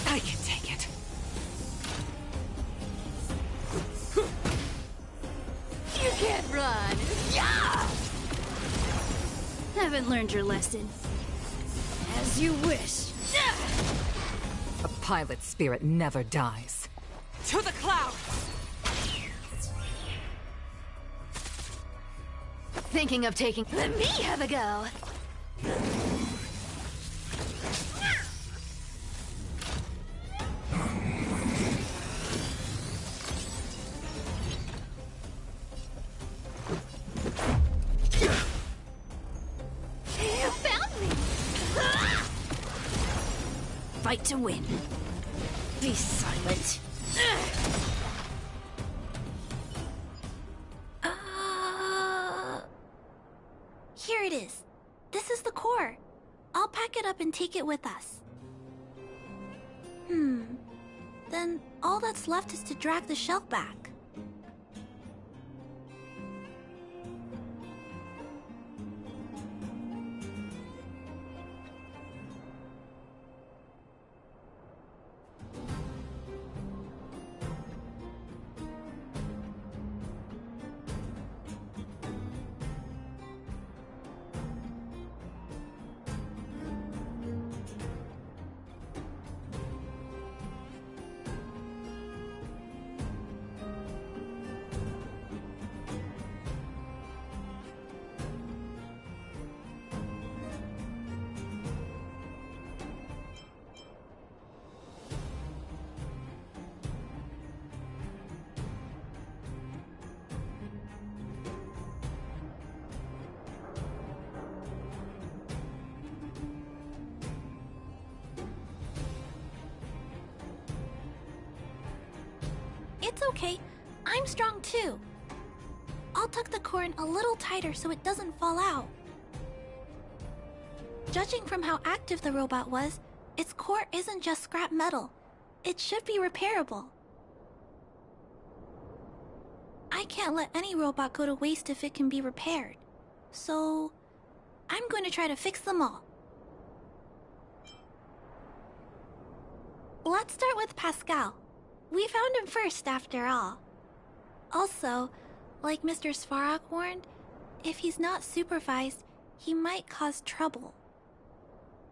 I can take it. You can't run! Yeah! Haven't learned your lesson. As you wish. A pilot spirit never dies. To the clouds! Thinking of taking... Let me have a go! You found me! Fight to win. Be silent. Here it is. This is the core. I'll pack it up and take it with us. Then all that's left is to drag the shell back. It's okay. I'm strong too. I'll tuck the core in a little tighter so it doesn't fall out. Judging from how active the robot was, its core isn't just scrap metal. It should be repairable. I can't let any robot go to waste if it can be repaired. So, I'm going to try to fix them all. Let's start with Pascal. We found him first, after all. Also, like Mr. Svarog warned, if he's not supervised, he might cause trouble.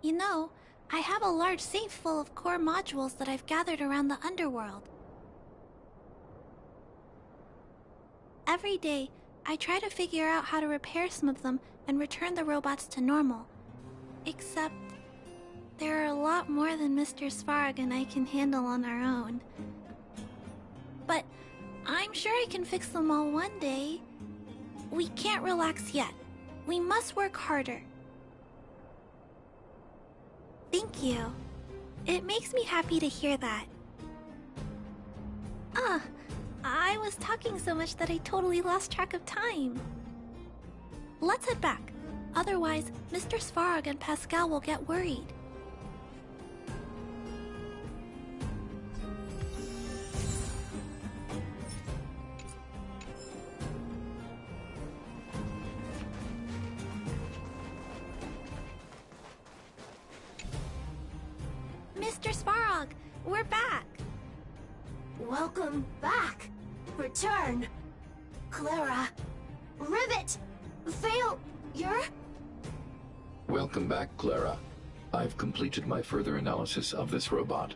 You know, I have a large safe full of core modules that I've gathered around the underworld. Every day, I try to figure out how to repair some of them and return the robots to normal. Except, there are a lot more than Mr. Svarog and I can handle on our own. But I'm sure I can fix them all one day. We can't relax yet. We must work harder. Thank you. It makes me happy to hear that. I was talking so much that I totally lost track of time. Let's head back. Otherwise, Mr. Svarog and Pascal will get worried. Mr. Svarog, we're back. Welcome back. Return. Clara. Rivet. Failure. Welcome back, Clara. I've completed my further analysis of this robot.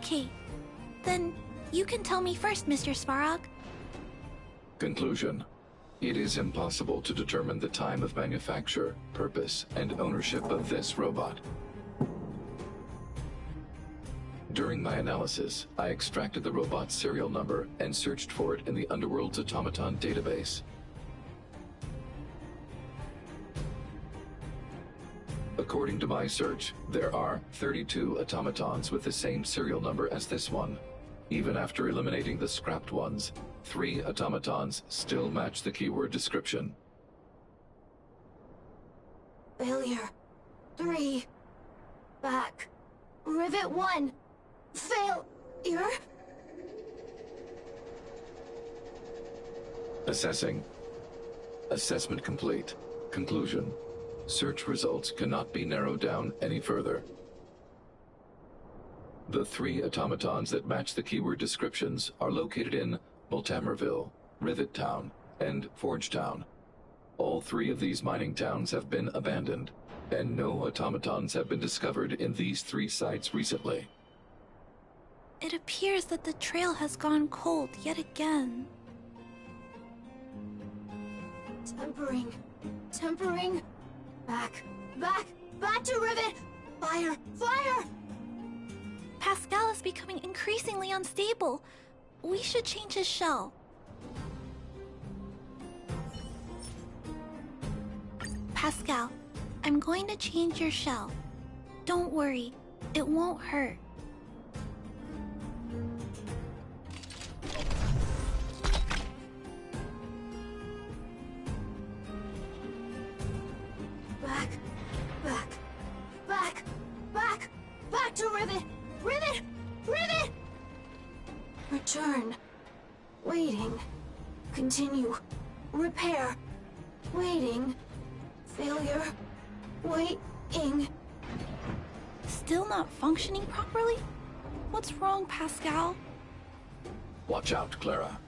Okay. Then you can tell me first, Mr. Svarog. Conclusion. It is impossible to determine the time of manufacture, purpose, and ownership of this robot. During my analysis, I extracted the robot's serial number and searched for it in the Underworld's automaton database. According to my search, there are 32 automatons with the same serial number as this one. Even after eliminating the scrapped ones, 3 automatons still match the keyword description. Failure. 3. Back. Rivet 1. Failure. Assessing. Assessment complete. Conclusion. Search results cannot be narrowed down any further. The 3 automatons that match the keyword descriptions are located in Multamerville, Rivet Town, and Forge Town. All 3 of these mining towns have been abandoned, and no automatons have been discovered in these 3 sites recently. It appears that the trail has gone cold yet again. Tempering. Tempering. Back. Back. Back to Rivet. Fire. Fire. Pascal is becoming increasingly unstable. We should change his shell. Pascal, I'm going to change your shell. Don't worry, it won't hurt. Back. Back. Back. Back. Back to Rivet. Rivet! Rivet! Return. Waiting. Continue. Repair. Waiting. Failure. Waiting. Still not functioning properly? What's wrong, Pascal? Watch out, Clara.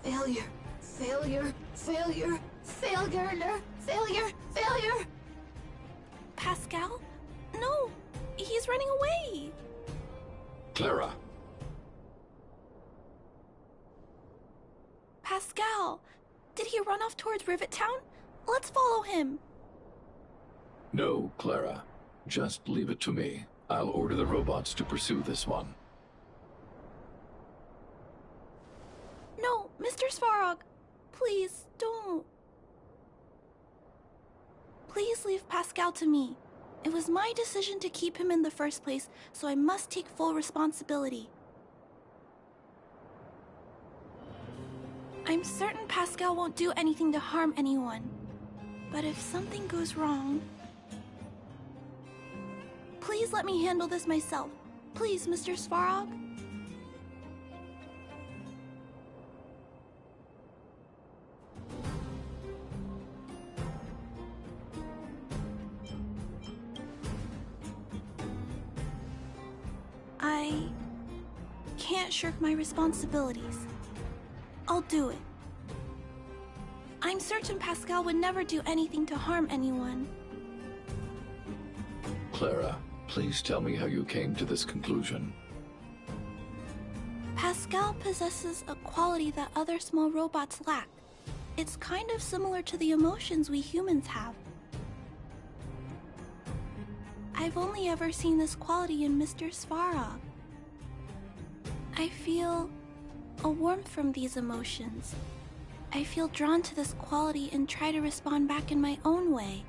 Failure. Failure. Failure. Failure. Failure. Failure. Pascal? No! He's running away! Clara! Pascal! Did he run off towards Rivet Town? Let's follow him! No, Clara. Just leave it to me. I'll order the robots to pursue this one. No, Mr. Svarog! Please, don't. Please leave Pascal to me. It was my decision to keep him in the first place, so I must take full responsibility. I'm certain Pascal won't do anything to harm anyone. But if something goes wrong... Please let me handle this myself. Please, Mr. Svarog. I can't shirk my responsibilities. I'll do it. I'm certain Pascal would never do anything to harm anyone. Clara, please tell me how you came to this conclusion. Pascal possesses a quality that other small robots lack. It's kind of similar to the emotions we humans have. I've only ever seen this quality in Mr. Svarog. I feel a warmth from these emotions. I feel drawn to this quality and try to respond back in my own way.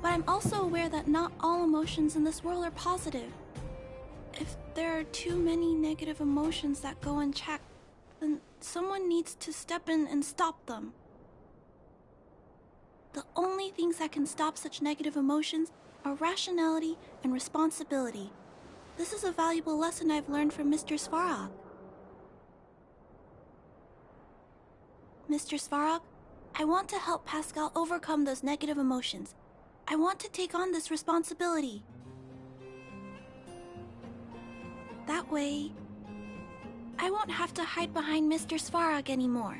But I'm also aware that not all emotions in this world are positive. If there are too many negative emotions that go unchecked, then someone needs to step in and stop them. The only things that can stop such negative emotions are rationality and responsibility. This is a valuable lesson I've learned from Mr. Svarog. Mr. Svarog, I want to help Pascal overcome those negative emotions. I want to take on this responsibility. That way, I won't have to hide behind Mr. Svarog anymore.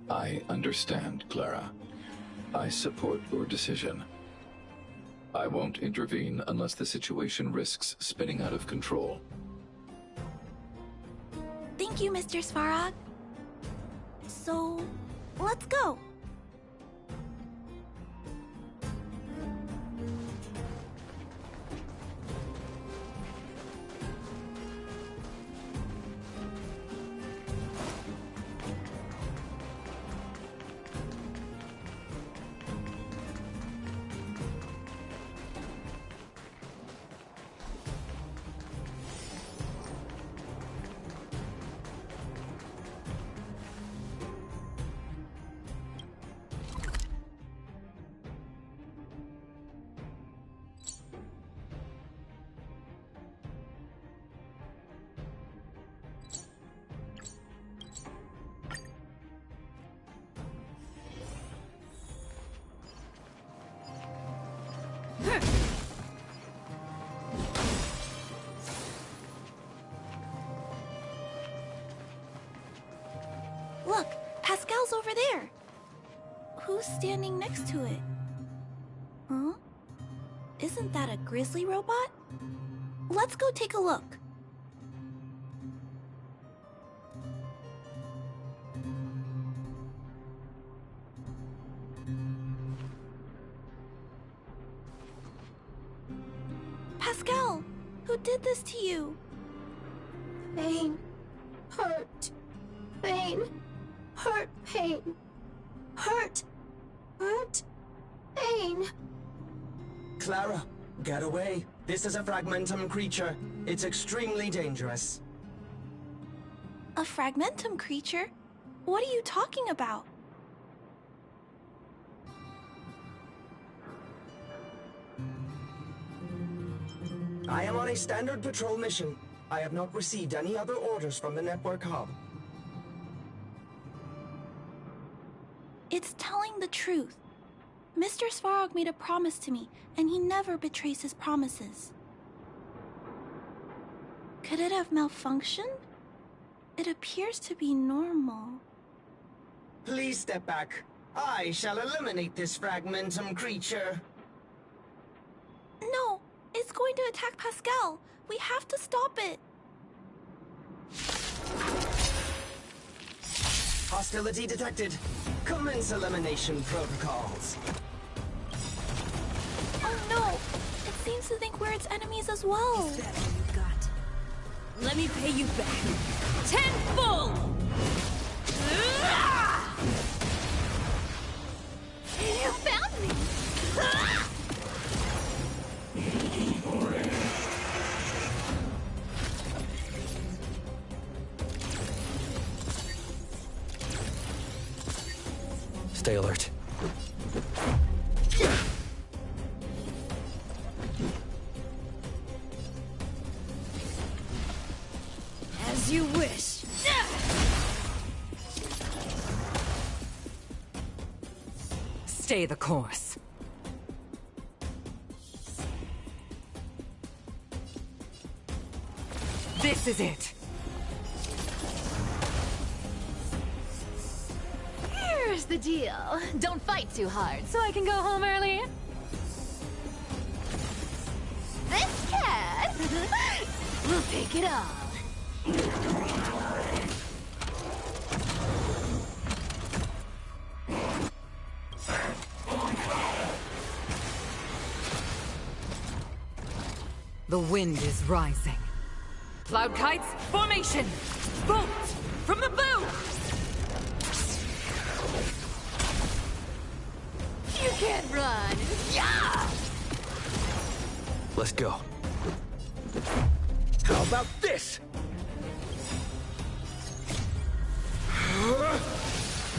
I understand, Clara. I support your decision. I won't intervene unless the situation risks spinning out of control. Thank you, Mr. Svarog. So, let's go. Look, Pascal's over there. Who's standing next to it? Huh? Isn't that a grizzly robot? Let's go take a look. Pascal, who did this to you? Pain. Hurt. Pain. Hurt. Pain. Hurt. Hurt. Pain. Clara, get away. This is a fragmentum creature. It's extremely dangerous. A fragmentum creature? What are you talking about? I am on a standard patrol mission. I have not received any other orders from the network hub. It's telling the truth. Mr. Svarog made a promise to me, and he never betrays his promises. Could it have malfunctioned? It appears to be normal. Please step back. I shall eliminate this fragmentum creature. No, it's going to attack Pascal. We have to stop it. Hostility detected. Commence elimination protocols. Oh no! It seems to think we're its enemies as well. Is that all you got? Let me pay you back. Tenfold! You found me! Stay alert. As you wish. Stay the course. This is it. Here's the deal. Don't fight too hard so I can go home early. This cat will take it all. The wind is rising. Cloud kites, formation! Bolt! From the bow! You can't run! Yeah! Let's go. How about this?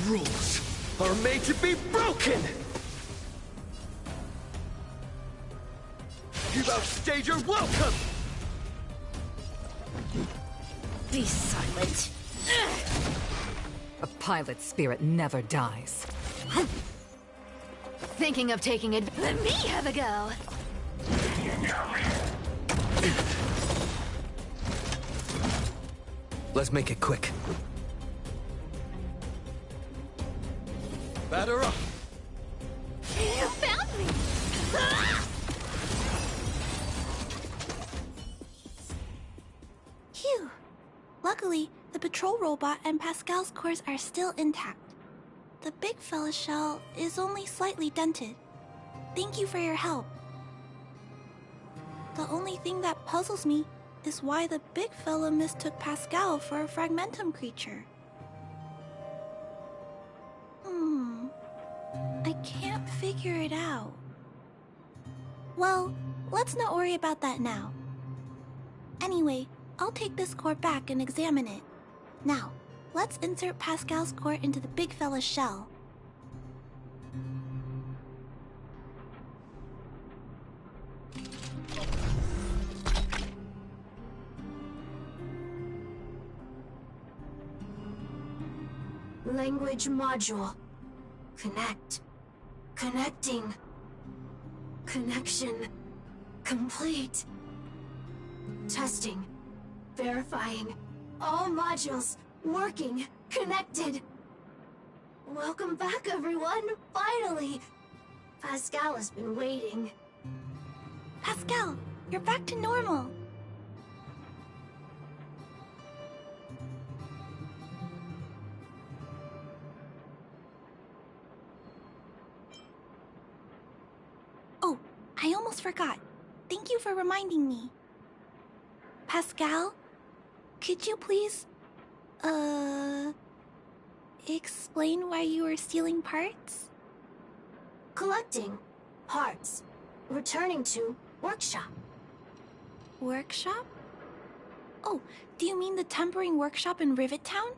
Rules are made to be broken! You've outstayed your welcome! Be silent. A pilot's spirit never dies. Thinking of taking it? Let me have a go! Let's make it quick. Batter up! You found me! Luckily, the patrol robot and Pascal's cores are still intact. The big fella's shell is only slightly dented. Thank you for your help. The only thing that puzzles me is why the big fella mistook Pascal for a fragmentum creature. I can't figure it out. Well, let's not worry about that now. Anyway, I'll take this core back and examine it. Now, let's insert Pascal's core into the big fella's shell. Language module. Connect. Connecting. Connection complete. Testing. Verifying. All modules working. Connected. Welcome back, everyone. Finally. Pascal has been waiting. Pascal, you're back to normal. Oh, I almost forgot. Thank you for reminding me. Pascal, could you please, explain why you were stealing parts? Collecting parts. Returning to workshop. Workshop? Oh, do you mean the tempering workshop in Rivet Town?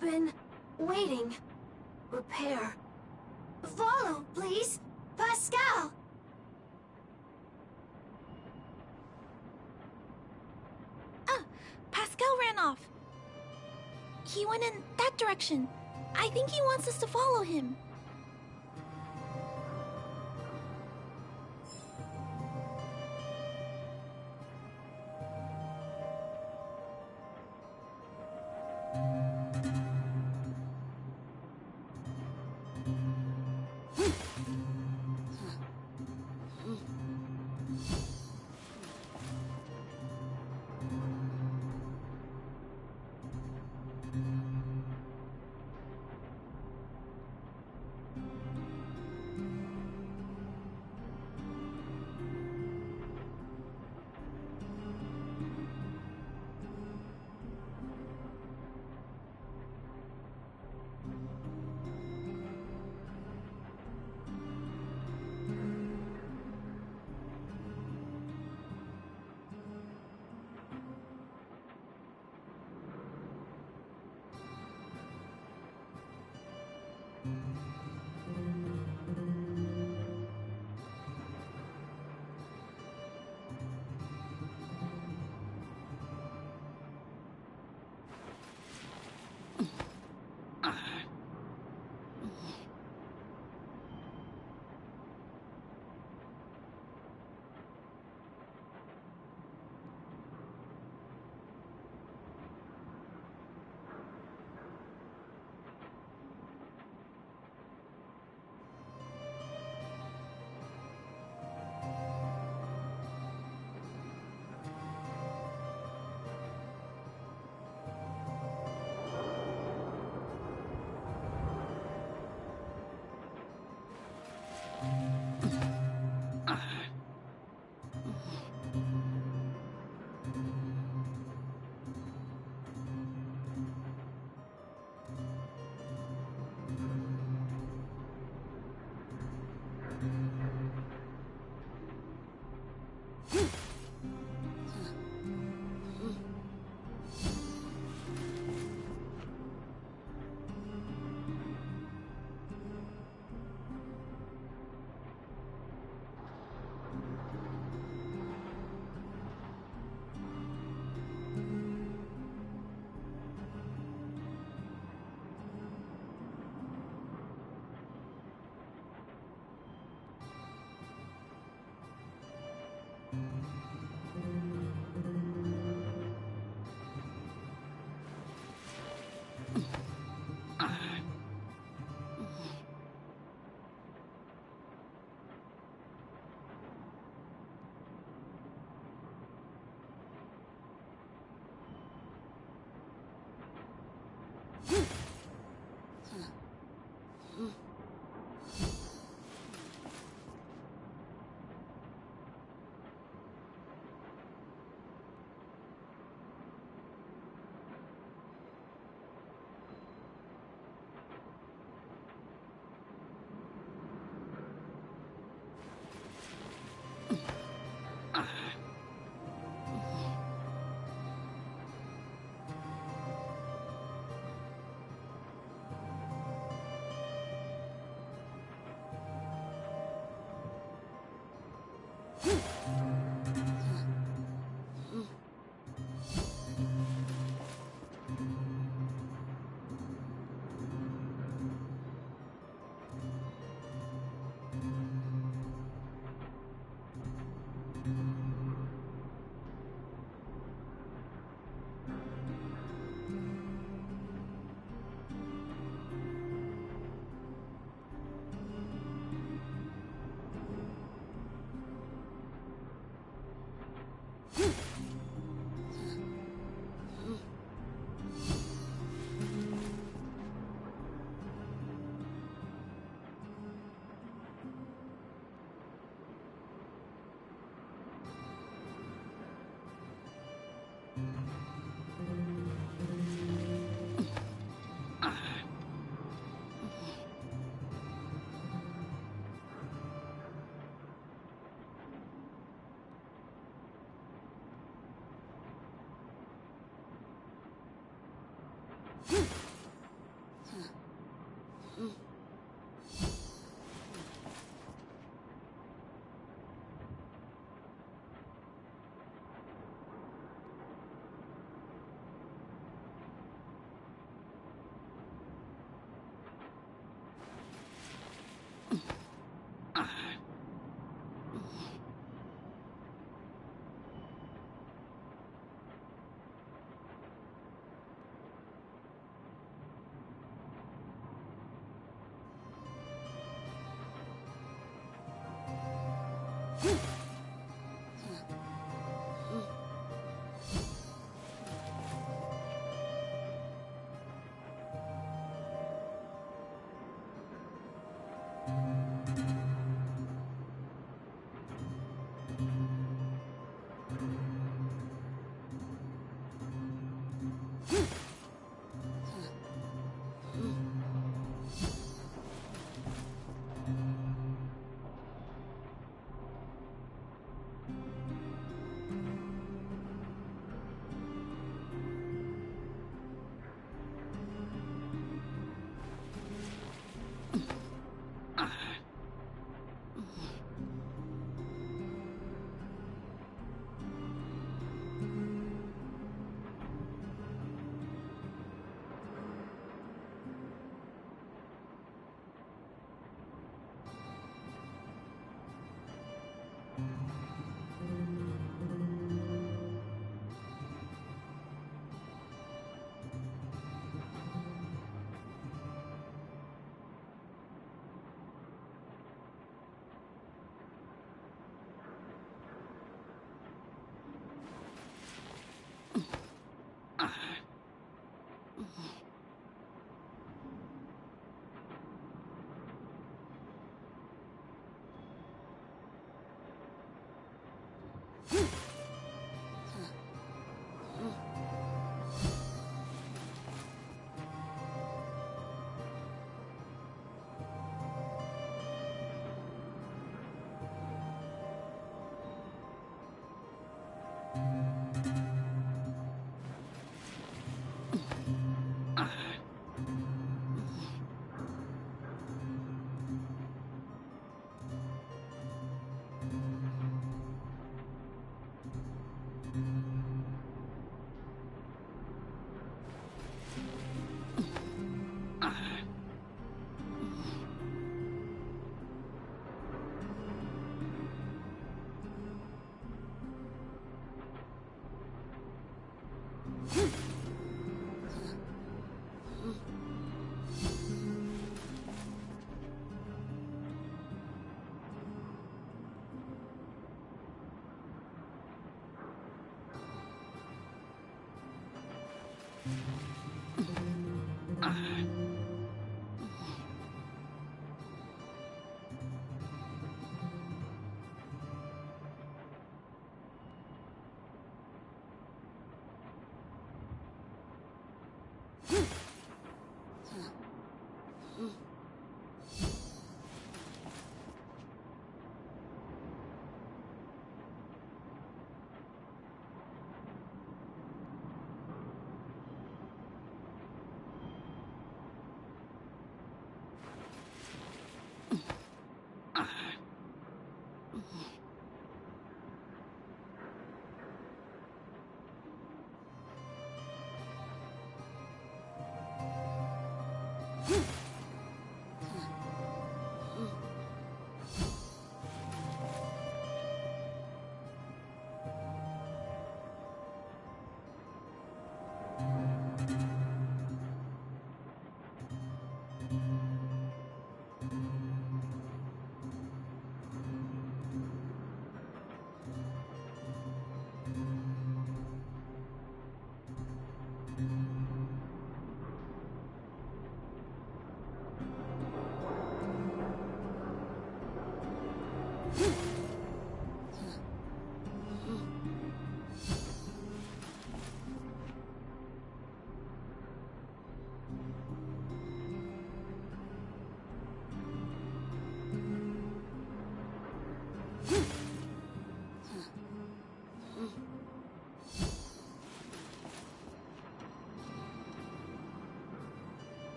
Been waiting. Repair. Follow, please. Pascal! Pascal ran off. He went in that direction. I think he wants us to follow him.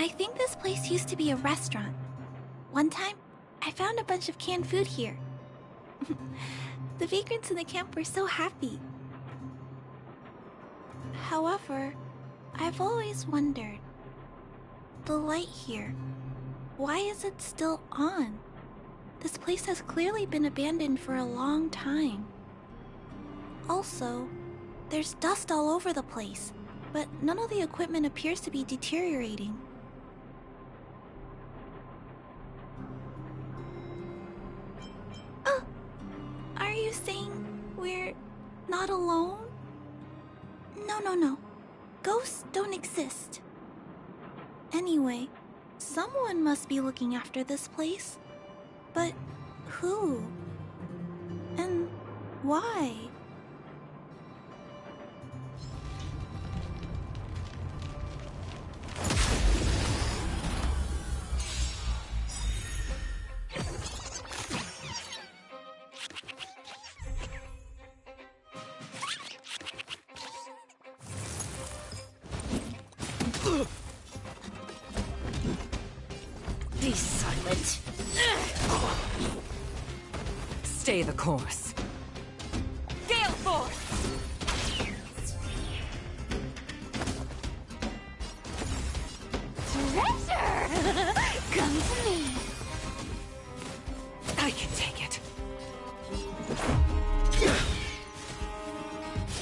I think this place used to be a restaurant. One time, I found a bunch of canned food here. The vagrants in the camp were so happy. However, I've always wondered, the light here, why is it still on? This place has clearly been abandoned for a long time. Also, there's dust all over the place, but none of the equipment appears to be deteriorating. Are you saying we're not alone? No. Ghosts don't exist. Anyway, someone must be looking after this place. But who? And why? Be silent. Stay the course. Gale Force! Treasure! Come to me. I can take it.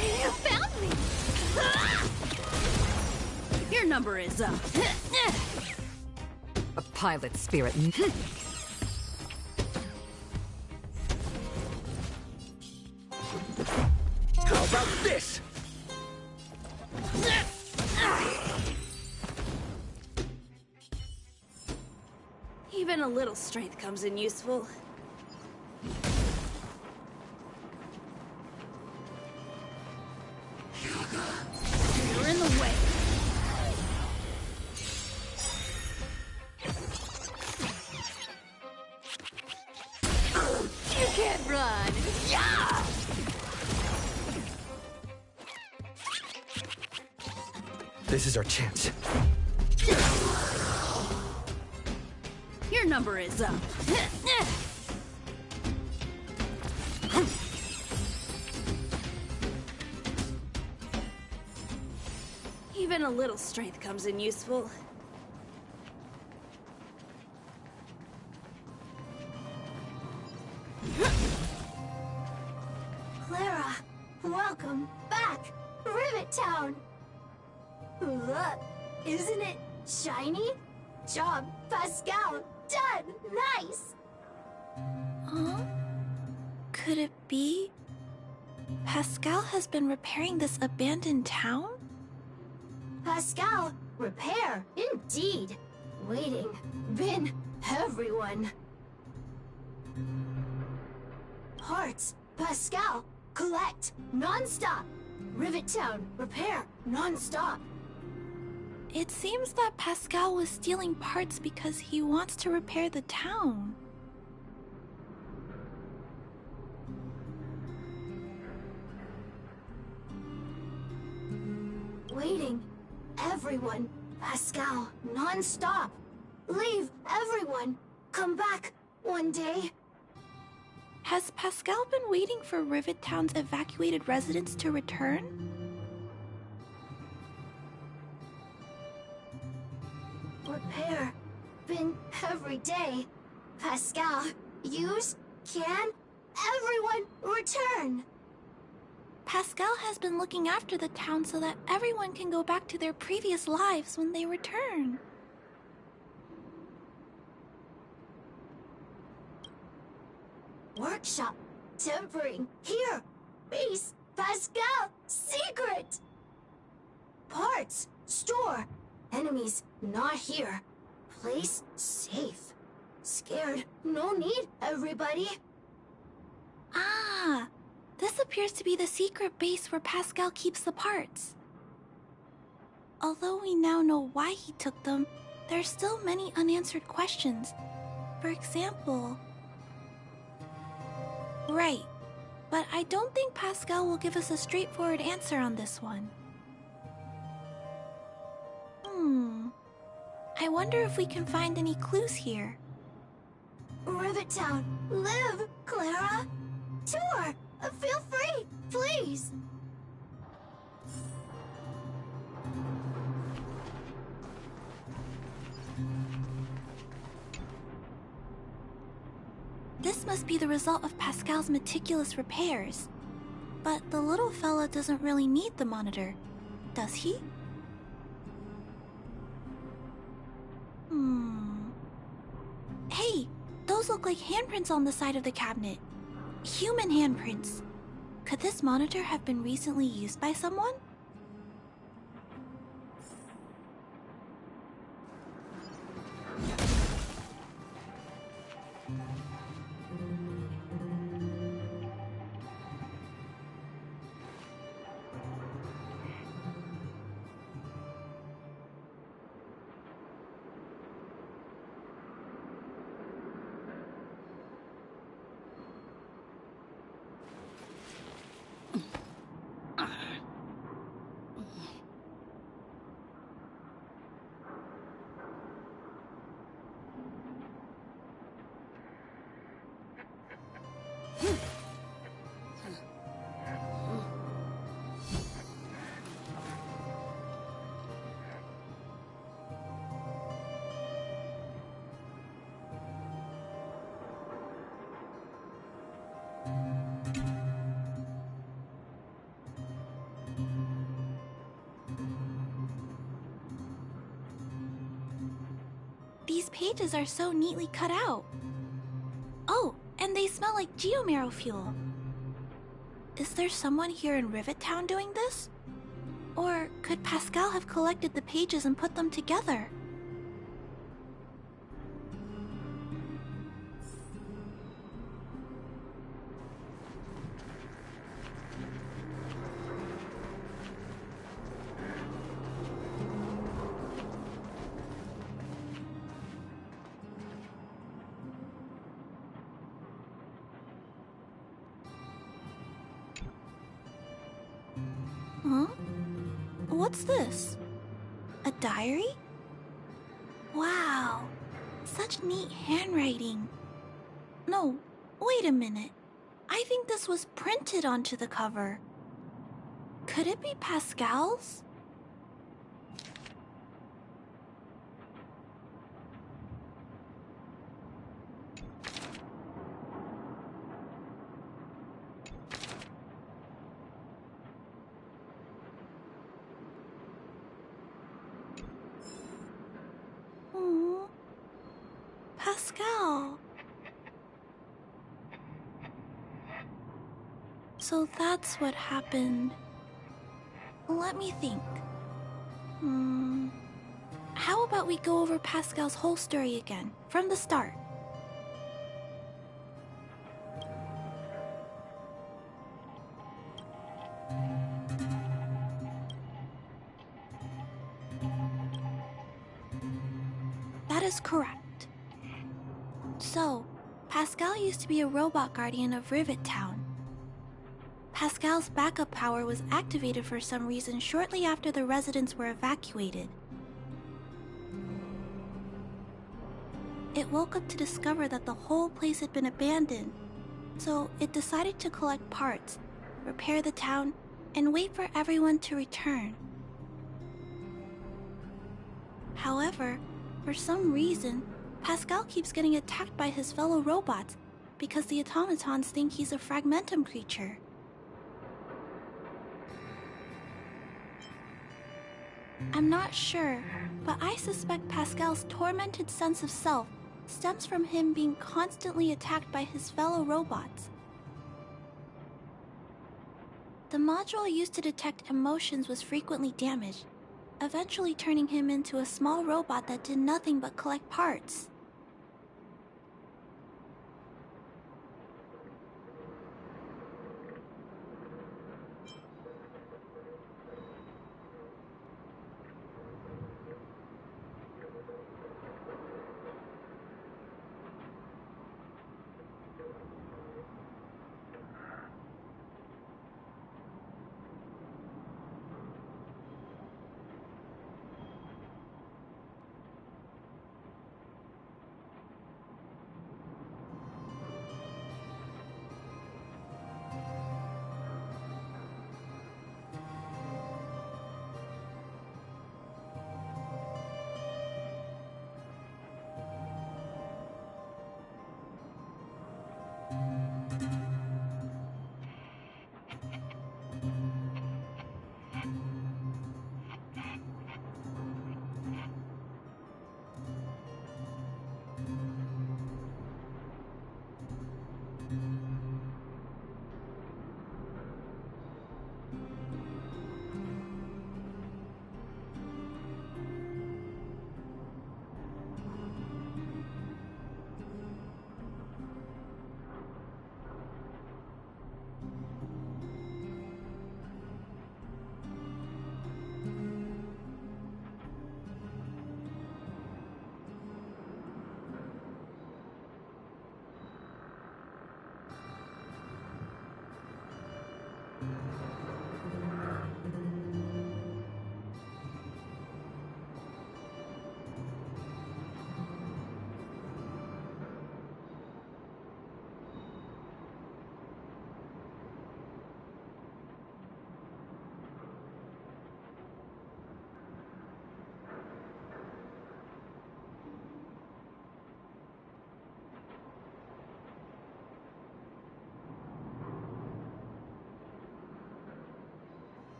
You found me! Your number is up. A pilot spirit. How about this? Even a little strength comes in useful. You're in the way. You can't run. Yeah! This is our chance. Your number is up. Even a little strength comes in useful. Clara, welcome back, Rivet Town. Look, isn't it shiny? Job, Pascal, done, nice. Huh? Could it be Pascal has been repairing this abandoned town? Pascal, repair, indeed. Waiting, been everyone. Parts, Pascal, collect, non-stop. Rivet Town, repair, non-stop. It seems that Pascal was stealing parts because he wants to repair the town. Waiting, everyone, Pascal, non-stop. Leave, everyone. Come back one day. Has Pascal been waiting for Rivet Town's evacuated residents to return? Repair, been every day. Pascal, use, can, everyone return. Pascal has been looking after the town so that everyone can go back to their previous lives when they return. Workshop, tempering, here, base, Pascal, secret. Parts, store, enemies, not here. Place, safe. Scared, no need, everybody. Ah, this appears to be the secret base where Pascal keeps the parts. Although we now know why he took them, there are still many unanswered questions. For example... Right, but I don't think Pascal will give us a straightforward answer on this one. I wonder if we can find any clues here. Rivet Town, live, Clara. Tour, feel free, please. This must be the result of Pascal's meticulous repairs. But the little fella doesn't really need the monitor, does he? Hey, those look like handprints on the side of the cabinet. Human handprints. Could this monitor have been recently used by someone? These pages are so neatly cut out. Oh, and they smell like geomarrow fuel. Is there someone here in Rivet Town doing this? Or could Pascal have collected the pages and put them together? Huh? What's this? A diary? Wow, such neat handwriting. No, wait a minute. I think this was printed onto the cover. Could it be Pascal's? Pascal. So that's what happened. Let me think. How about we go over Pascal's whole story again, from the start? That is correct. So, Pascal used to be a robot guardian of Rivet Town. Pascal's backup power was activated for some reason shortly after the residents were evacuated. It woke up to discover that the whole place had been abandoned, so it decided to collect parts, repair the town, and wait for everyone to return. However, for some reason, Pascal keeps getting attacked by his fellow robots because the automatons think he's a fragmentum creature. I'm not sure, but I suspect Pascal's tormented sense of self stems from him being constantly attacked by his fellow robots. The module used to detect emotions was frequently damaged, eventually turning him into a small robot that did nothing but collect parts.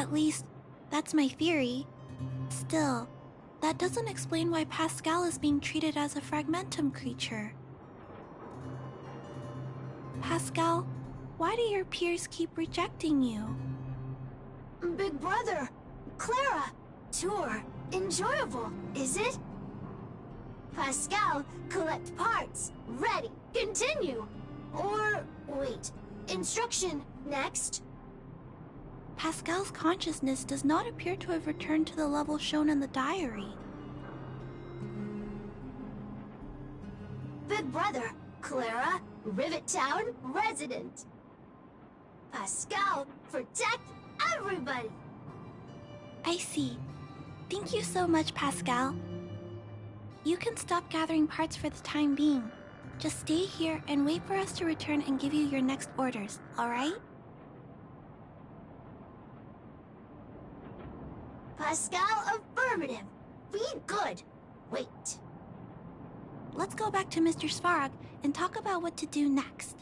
At least, that's my theory. Still, that doesn't explain why Pascal is being treated as a fragmentum creature. Pascal, why do your peers keep rejecting you? Big brother, Clara, tour, enjoyable, is it? Pascal, collect parts, ready, continue. Or, wait, instruction, next. Pascal's consciousness does not appear to have returned to the level shown in the diary. Big brother, Clara, Rivet Town resident. Pascal, protect everybody. I see. Thank you so much, Pascal. You can stop gathering parts for the time being. Just stay here and wait for us to return and give you your next orders, alright? Pascal, affirmative. Be good. Wait. Let's go back to Mr. Svarog and talk about what to do next.